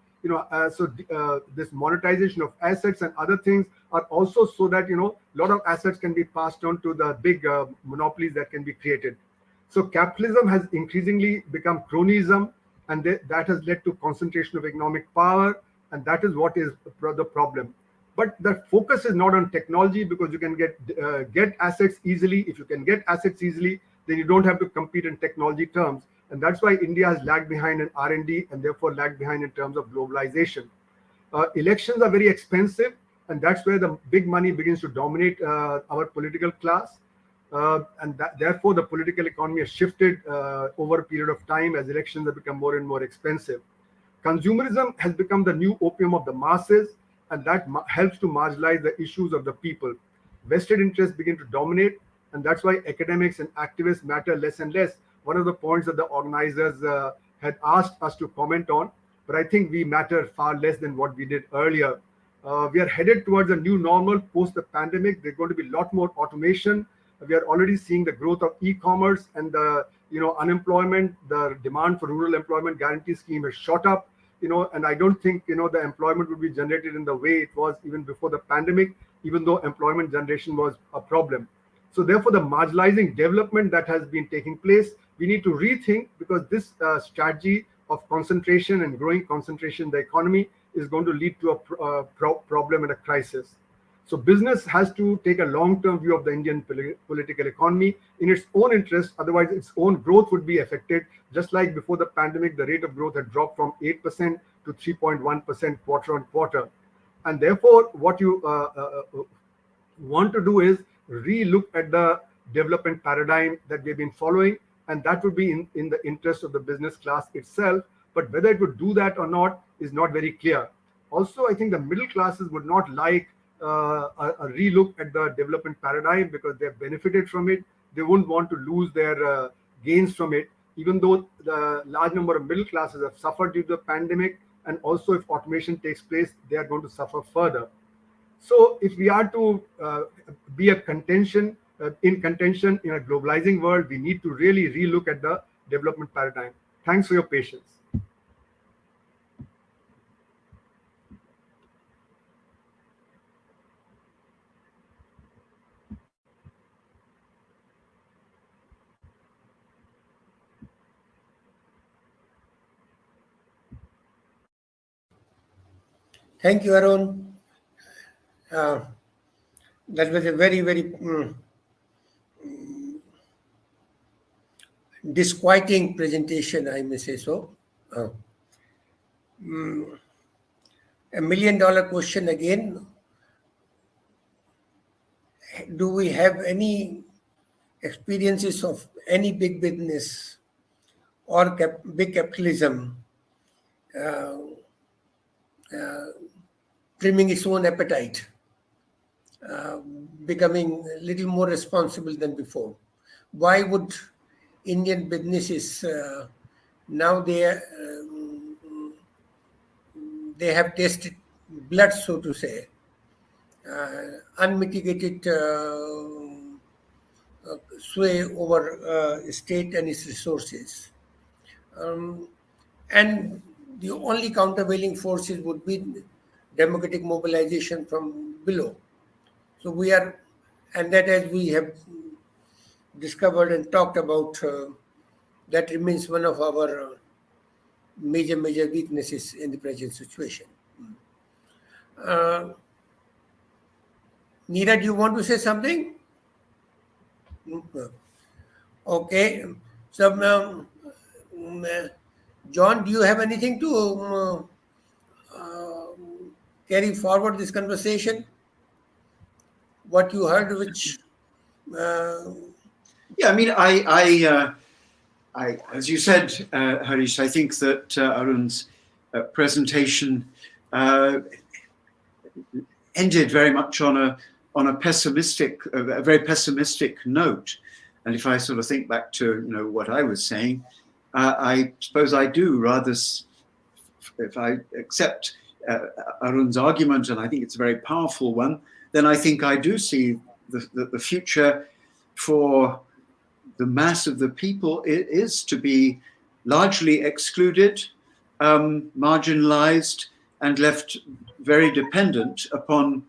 This monetization of assets and other things are also so that, a lot of assets can be passed on to the big monopolies that can be created. So capitalism has increasingly become cronyism, and that has led to concentration of economic power, and that is what is the problem. But the focus is not on technology, because you can get assets easily. If you can get assets easily, then you don't have to compete in technology terms. And that's why India has lagged behind in R&D and therefore lagged behind in terms of globalization. Elections are very expensive, and that's where the big money begins to dominate our political class. Therefore, the political economy has shifted over a period of time as elections have become more and more expensive. Consumerism has become the new opium of the masses, and that helps to marginalize the issues of the people. Vested interests begin to dominate, and that's why academics and activists matter less and less. One of the points that the organizers had asked us to comment on, but I think we matter far less than what we did earlier. We are headed towards a new normal post the pandemic. There's going to be a lot more automation. We are already seeing the growth of e-commerce, and the unemployment, the demand for rural employment guarantee scheme has shot up. And I don't think the employment would be generated in the way it was even before the pandemic, even though employment generation was a problem. So therefore, the marginalizing development that has been taking place, we need to rethink, because this strategy of concentration and growing concentration in the economy is going to lead to a problem and a crisis. So business has to take a long-term view of the Indian political economy in its own interest. Otherwise, its own growth would be affected. Just like before the pandemic, the rate of growth had dropped from 8% to 3.1% quarter on quarter. And therefore, what you want to do is re-look at the development paradigm that we've been following, and that would be in the interest of the business class itself. But whether it would do that or not is not very clear. Also, I think the middle classes would not like a relook at the development paradigm, because they've benefited from it. They wouldn't want to lose their gains from it, even though the large number of middle classes have suffered due to the pandemic. And also, if automation takes place, they are going to suffer further. So if we are to be in contention in a globalizing world, we need to really relook at the development paradigm. Thanks for your patience. Thank you, Arun. That was a very, very disquieting presentation, I may say so. Uh, $1 million question again. Do we have any experiences of any big business or big capitalism trimming its own appetite, becoming a little more responsible than before? Why would Indian businesses now they have tasted blood, so to say, unmitigated sway over state and its resources. And the only countervailing forces would be democratic mobilization from below. So we are, and that as we have discovered and talked about, that remains one of our major weaknesses in the present situation. Neera, do you want to say something? Okay. So, John, do you have anything to carry forward this conversation? What you heard, which... Yeah, I mean, I as you said, Harish, I think that Arun's presentation ended very much on a very pessimistic note. And if I sort of think back to what I was saying, I suppose I do rather, if I accept Arun's argument, and I think it's a very powerful one, then I think I do see the future for the mass of the people is to be largely excluded, marginalized, and left very dependent upon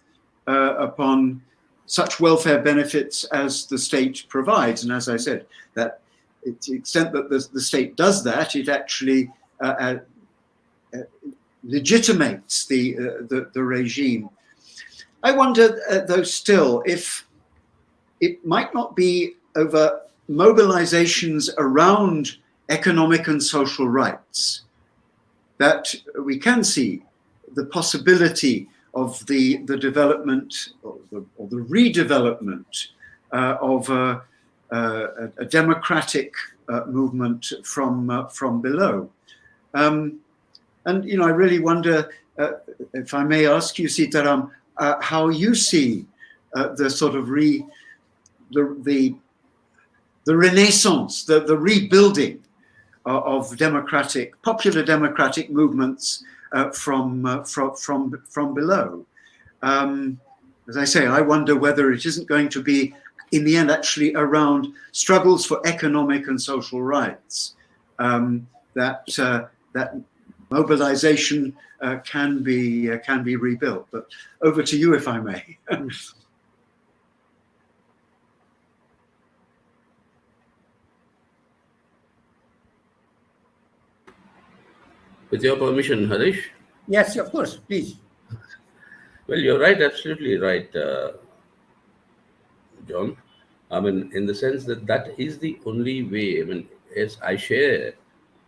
such welfare benefits as the state provides. And as I said, that to the extent that the state does that, it actually legitimates the regime. I wonder, though, still, if it might not be over mobilizations around economic and social rights that we can see the possibility of the development or the redevelopment of a democratic movement from below. And I really wonder, if I may ask you, Sitaram, how you see the sort of the renaissance, the rebuilding of popular democratic movements from below. As I say, I wonder whether it isn't going to be, in the end, actually around struggles for economic and social rights that mobilization can be rebuilt. But over to you, if I may. With your permission, Harish. Yes, of course, please. Well, you're right, absolutely right, John. I mean, in the sense that is the only way. I mean, yes, I share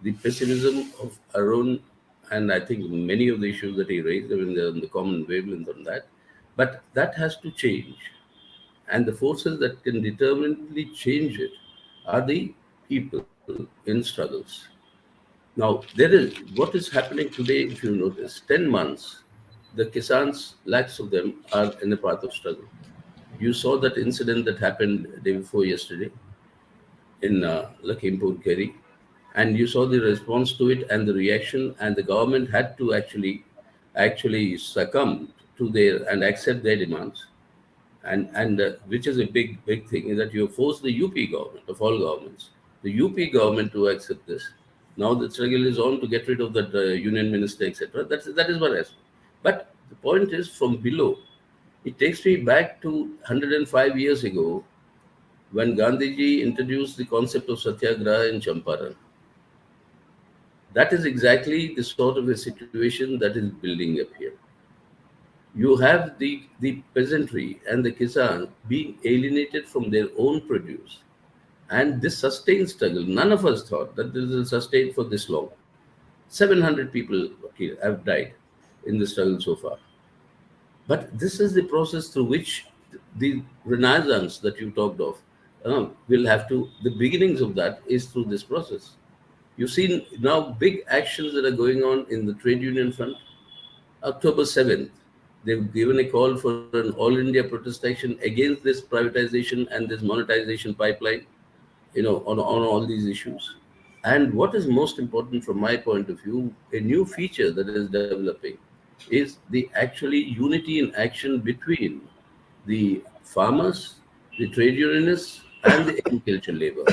the pessimism of Arun, and I think many of the issues that he raised, I mean, they're on the common wavelength on that. But that has to change. And the forces that can determinedly change it are the people in struggles. Now, what is happening today, if you notice, 10 months, the Kisans, lakhs of them, are in a path of struggle. You saw that incident that happened the day before yesterday in Lakhimpur Kheri, and you saw the response to it and the reaction, and the government had to actually succumb to and accept their demands. And which is a big thing, is that you force the UP government, of all governments, the UP government to accept this. Now the struggle is on to get rid of that union minister, etc. That is what else. But the point is, from below, it takes me back to 105 years ago when Gandhiji introduced the concept of Satyagraha in Champaran. That is exactly the sort of a situation that is building up here. You have the peasantry and the kisan being alienated from their own produce. And this sustained struggle, none of us thought that this will sustain for this long. 700 people have died in the struggle so far. But this is the process through which the renaissance that you talked of will have to, the beginnings of that is through this process. You've seen now big actions that are going on in the trade union front. October 7th, they've given a call for an all India protest action against this privatization and this monetization pipeline, on all these issues. And what is most important from my point of view, a new feature that is developing is the actually unity in action between the farmers, the trade unionists, and the agricultural labor.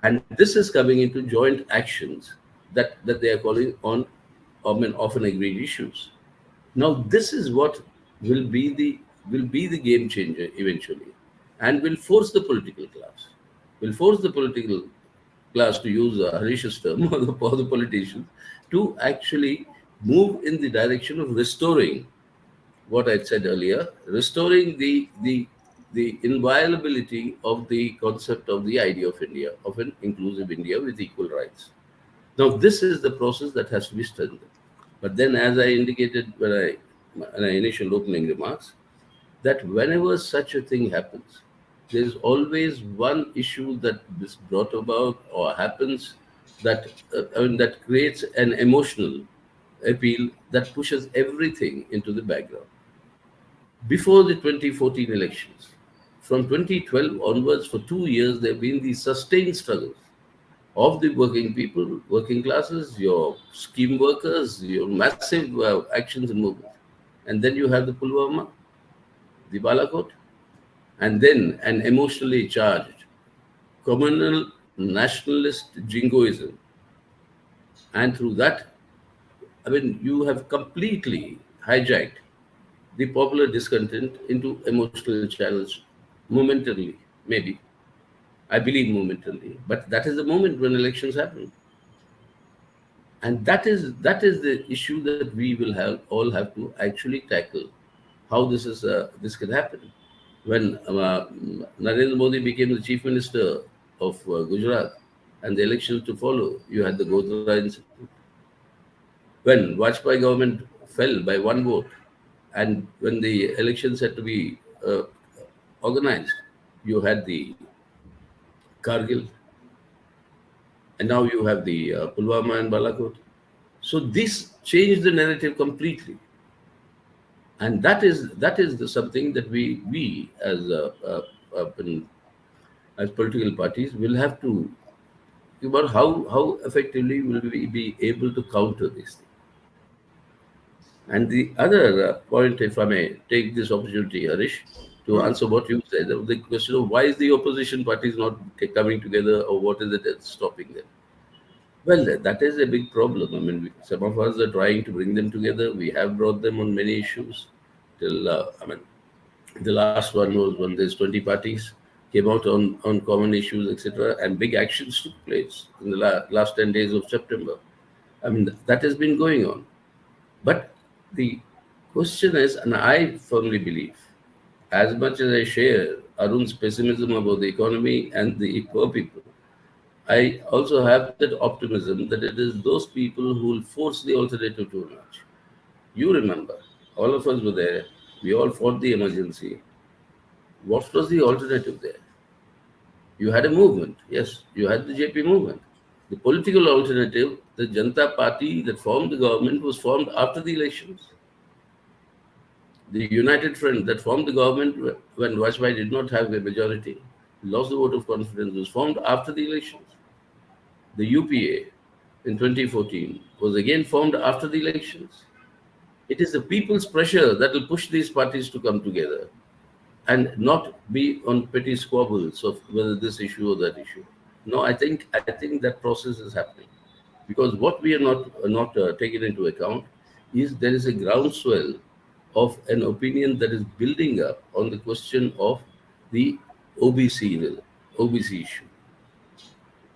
And this is coming into joint actions that they are calling on, often agreed issues. Now, this is what will be the game changer eventually, and will force the political class, to use Harish's term, or the politicians, to actually move in the direction of restoring what I said earlier, restoring the inviolability of the concept of the idea of India, of an inclusive India with equal rights. Now, this is the process that has to be strengthened. But then, as I indicated in my initial opening remarks, that whenever such a thing happens, there's always one issue that is brought about or happens that that creates an emotional appeal that pushes everything into the background. Before the 2014 elections, from 2012 onwards, for 2 years, there have been these sustained struggles of the working people, working classes, your scheme workers, your massive actions and movements. And then you have the Pulwama, the Balakot, and then an emotionally charged communal nationalist jingoism. And through that, you have completely hijacked the popular discontent into emotional channels momentarily, maybe. I believe momentarily. But that is the moment when elections happen. And that is the issue that we will all have to actually tackle. How this can happen. When Narendra Modi became the chief minister of Gujarat, and the elections to follow, you had the Godhra incident. When Vajpayee government fell by one vote, and when the elections had to be organized, you had the Kargil, and now you have the Pulwama and Balakot. So this changed the narrative completely, and that is something that we as political parties will have to think about how effectively will we be able to counter this thing. And the other point, if I may take this opportunity, Harish, to answer what you said, the question of why is the opposition parties not coming together, or what is it that's stopping them? Well, that is a big problem. Some of us are trying to bring them together. We have brought them on many issues. Till the last one was when there's 20 parties came out on common issues, etc., and big actions took place in the last 10 days of September. That has been going on. But the question is, and I firmly believe, as much as I share Arun's pessimism about the economy and the poor people, I also have that optimism that it is those people who will force the alternative to emerge. You remember, all of us were there. We all fought the emergency. What was the alternative there? You had a movement. Yes, you had the JP movement. The political alternative, the Janata Party that formed the government, was formed after the elections. The United Front that formed the government when Vajpayee did not have a majority, lost the vote of confidence, was formed after the elections. The UPA in 2014 was again formed after the elections. It is the people's pressure that will push these parties to come together and not be on petty squabbles of whether this issue or that issue. No, I think that process is happening, because what we are not taking into account is there is a groundswell of an opinion that is building up on the question of the OBC issue.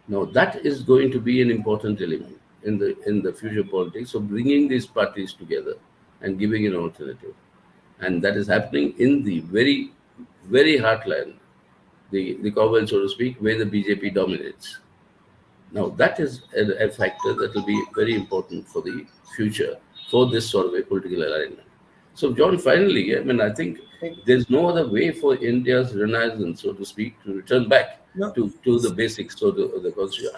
Now that is going to be an important element in the future politics of bringing these parties together and giving an alternative. And that is happening in the very, very heartland, the Commonwealth, so to speak, where the BJP dominates. Now, that is a factor that will be very important for the future for this sort of a political alignment. So, John, finally, I mean, I think there's no other way for India's renaissance, so to speak, to return back No, to the basics of the constitution,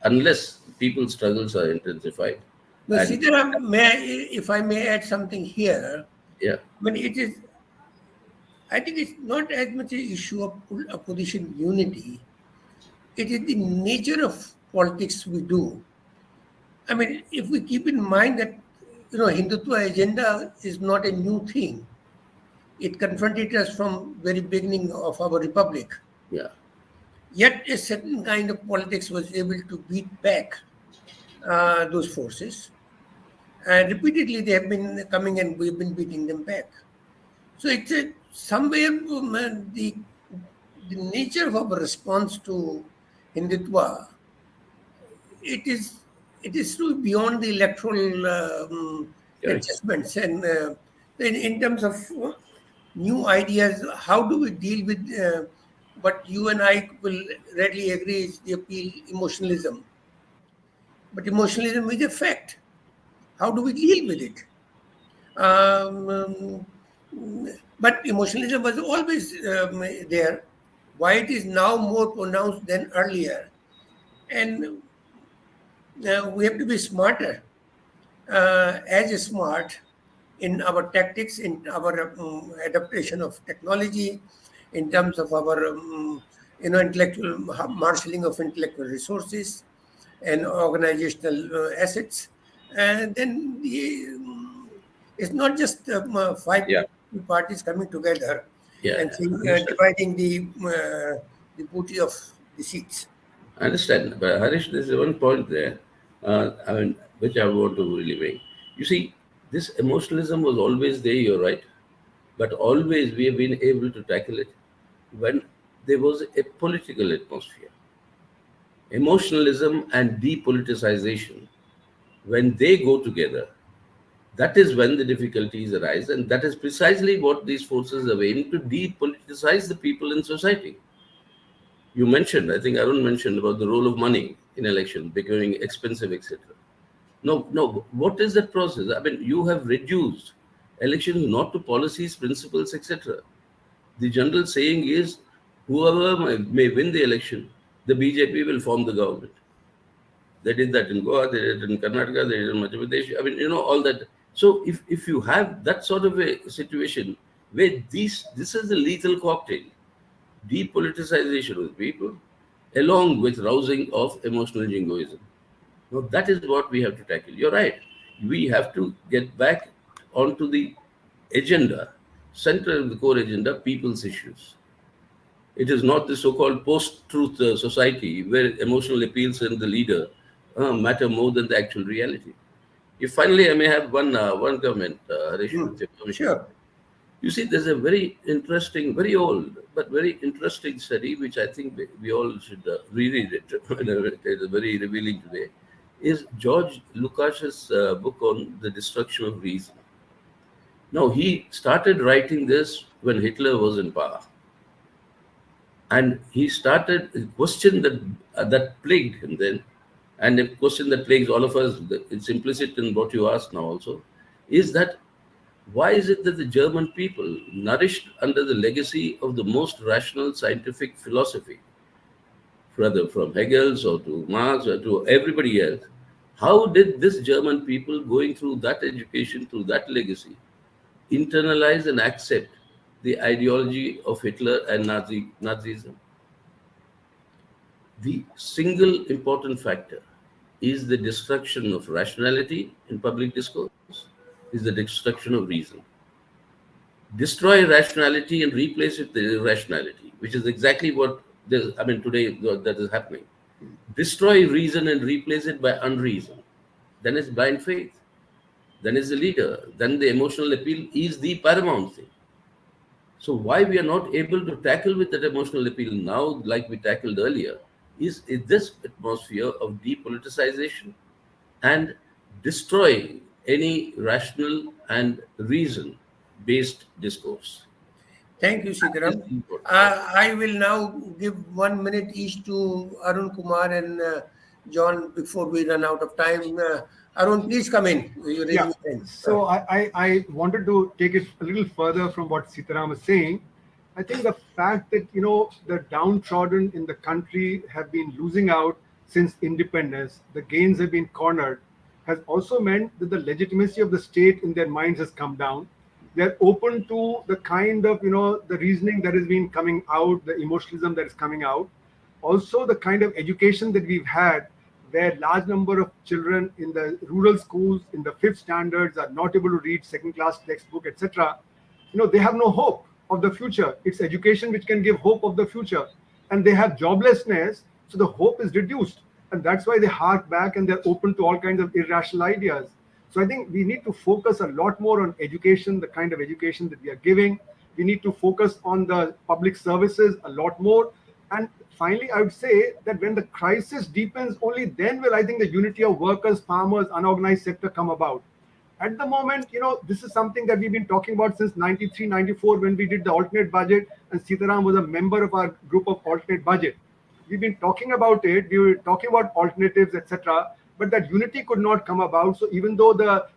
unless people's struggles are intensified. no, And Sitaram, if I may add something here, yeah, I mean, I think it's not as much an issue of opposition unity. It is the nature of politics we do. I mean, if we keep in mind that, Hindutva agenda is not a new thing. It confronted us from very beginning of our republic. yeah, Yet a certain kind of politics was able to beat back those forces. And repeatedly they have been coming and we've been beating them back. So it's somewhere the nature of our response to Hindutva, it is through beyond the electoral correct. adjustments and in terms of new ideas. How do we deal with what you and I will readily agree is the appeal emotionalism? But emotionalism is a fact. How do we deal with it? But emotionalism was always there. Why it is now more pronounced than earlier? And we have to be smarter, as smart in our tactics, in our adaptation of technology, in terms of our intellectual marshalling of intellectual resources and organizational assets. And then it's not just five Yeah, parties coming together yeah, and saying, understand. dividing the booty of the seats. I understand. But Harish, there's one point there, I mean, which I want to really make. You see, this emotionalism was always there, you're right, but always we have been able to tackle it when there was a political atmosphere. Emotionalism and depoliticization, when they go together, that is when the difficulties arise, and that is precisely what these forces are aimed to depoliticize the people in society. You mentioned, I think Arun mentioned about the role of money in election becoming expensive, etc. No, no. What is that process? I mean, you have reduced elections not to policies, principles, etc. The general saying is, whoever may win the election, the BJP will form the government. They did that in Goa, they did it in Karnataka, they did it in Madhya Pradesh. I mean, all that. So if you have that sort of a situation where this is the lethal cocktail, depoliticization of the people, along with rousing of emotional jingoism. Now, that is what we have to tackle. You're right. We have to get back onto the agenda, center of the core agenda, people's issues. It is not the so-called post-truth society where emotional appeals and the leader matter more than the actual reality. If finally I may have one comment, Harish, with your permission. Sure. You see, there's a very interesting, very old, but very interesting study, which I think we all should reread it. It is very revealing today, is George Lucas's book on the destruction of reason. Now, he started writing this when Hitler was in power. And he started a question that plagued him then, and a question that plagues all of us, it's implicit in what you asked now also, is that why is it that the German people, nourished under the legacy of the most rational scientific philosophy, whether from Hegel's or to Marx or to everybody else, how did this German people going through that education, through that legacy, internalize and accept the ideology of Hitler and Nazism? The single important factor is the destruction of rationality in public discourse, is the destruction of reason. Destroy rationality and replace it with irrationality, which is exactly what today that is happening. Destroy reason and replace it by unreason. Then it's blind faith. Then is the leader. Then the emotional appeal is the paramount thing. So why we are not able to tackle with that emotional appeal now, like we tackled earlier, is this atmosphere of depoliticization and destroy any rational and reason based discourse. Thank you, That is Sitaram. important. I will now give 1 minute each to Arun, Kumar, and John before we run out of time. Arun, please come in. You're raising Yeah. your hand. So I wanted to take it a little further from what Sitaram is saying. I think the fact that the downtrodden in the country have been losing out since independence, the gains have been cornered, has also meant that the legitimacy of the state in their minds has come down. They're open to the kind of the reasoning that has been coming out, the emotionalism that is coming out, also the kind of education that we've had, where large number of children in the rural schools in the fifth standards are not able to read second class textbook, etc. They have no hope of the future. It's education which can give hope of the future, and they have joblessness, so the hope is reduced, and that's why they hark back and they're open to all kinds of irrational ideas. So I think we need to focus a lot more on education, the kind of education that we are giving. We need to focus on the public services a lot more. And finally, I would say that when the crisis deepens, only then will I think the unity of workers, farmers, unorganized sector come about. At the moment, this is something that we've been talking about since 93, 94 when we did the alternate budget, and Sitaram was a member of our group of alternate budget. We've been talking about it. We were talking about alternatives, etc. But that unity could not come about. So even though the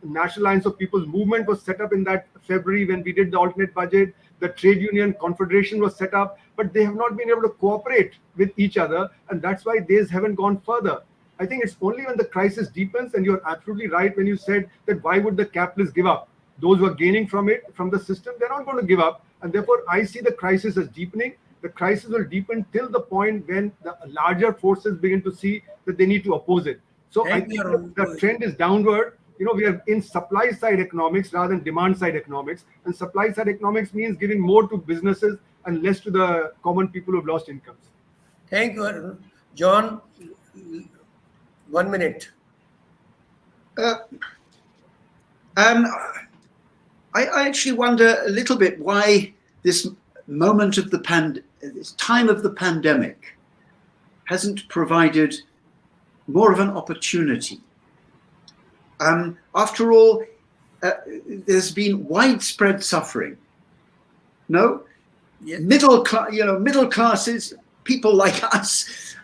National Alliance of People's Movement was set up in that February when we did the alternate budget, the Trade Union Confederation was set up, but they have not been able to cooperate with each other, and that's why these haven't gone further. I think it's only when the crisis deepens, and you're absolutely right when you said that why would the capitalists give up? Those who are gaining from it, from the system, they're not going to give up. And therefore, I see the crisis as deepening. The crisis will deepen till the point when the larger forces begin to see that they need to oppose it. So I Thank think you, Arun. the trend is downward. We are in supply side economics rather than demand side economics. And supply side economics means giving more to businesses and less to the common people who've lost incomes. Thank you, Arun. John, 1 minute. I actually wonder a little bit why this moment of this time of the pandemic hasn't provided more of an opportunity. After all, there's been widespread suffering. No, Yes. middle classes, people like us,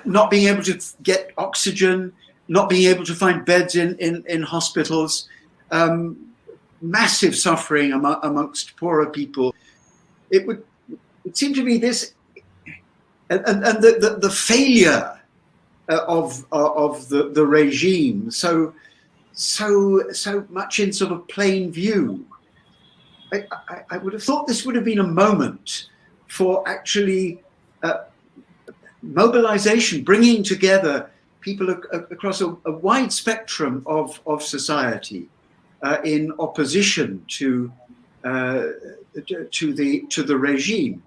not being able to get oxygen, not being able to find beds in hospitals, massive suffering amongst poorer people. It seem to be this, and the failure of the regime so much in sort of plain view. I would have thought this would have been a moment for actually mobilization, bringing together people across a wide spectrum of society in opposition to the regime.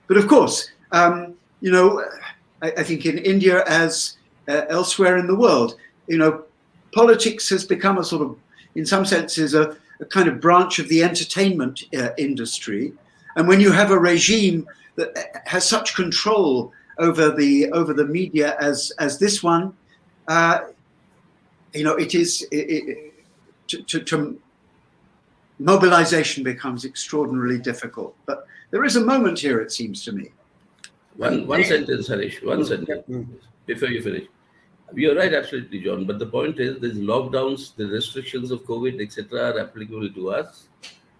But of course, I think in India as elsewhere in the world, politics has become a sort of, in some senses, a kind of branch of the entertainment industry. And when you have a regime that has such control over the media as this one, mobilization becomes extraordinarily difficult. But there is a moment here, it seems to me. One sentence, Harish, one sentence before you finish. You're right, absolutely, John. But the point is, these lockdowns, the restrictions of COVID, etc., are applicable to us,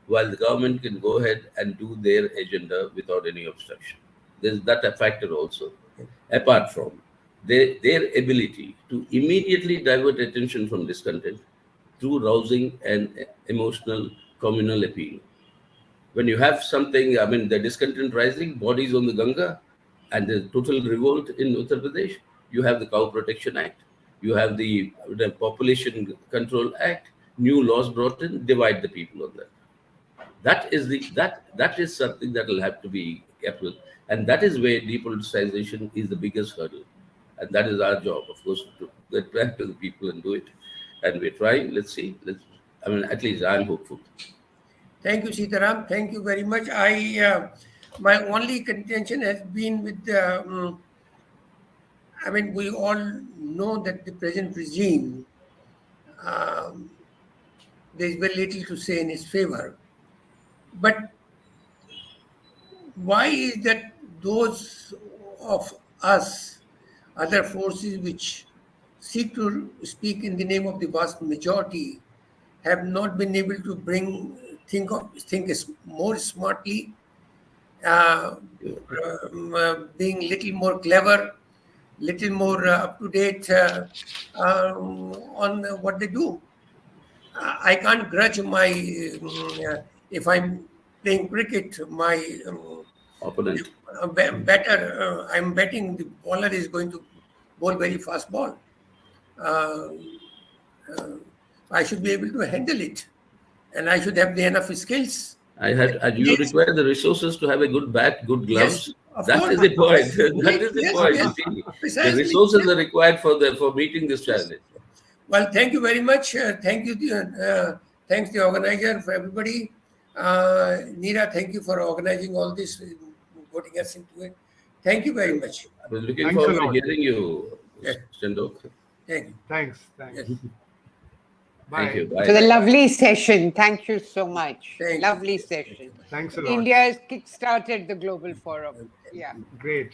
while the government can go ahead and do their agenda without any obstruction. There's that a factor also, apart from their ability to immediately divert attention from discontent through rousing and emotional communal appeal. When you have something, the discontent rising, bodies on the Ganga, and the total revolt in Uttar Pradesh, you have the Cow Protection Act, you have the Population Control Act, new laws brought in, divide the people on that. That is something that will have to be kept with, and that is where depoliticization is the biggest hurdle, and that is our job, of course, to get back to the people and do it. And we're trying. Let's see. At least I'm hopeful. Thank you, Sitaram. Thank you very much. My only contention has been with we all know that the present regime there is very little to say in his favor. But why is that those of us, other forces which seek to speak in the name of the vast majority, have not been able to think more smartly, being little more clever, little more up to date on what they do? I can't grudge my if I'm playing cricket, my Opponent. I'm betting the bowler is going to bowl very fast ball. I should be able to handle it, and I should have the enough skills. You require the resources to have a good bat, good Yes, gloves. of That course. is the point. That Yes, is the yes, point. yes, You see, the precisely. resources are required for meeting this challenge. Well, thank you very much. Thank you. Thanks the organizer for everybody. Neera, thank you for organizing all this, putting us into it. Thank you very much. I was looking Thanks a forward to lot. hearing you, Yeah. Stendo. Thank you. Thanks. Yes. Bye. Thank you. Bye. For the lovely session. Thank you so much. Thank you. Lovely Thank you session. much. Thanks a lot. India has kickstarted the global forum. Yeah. Great.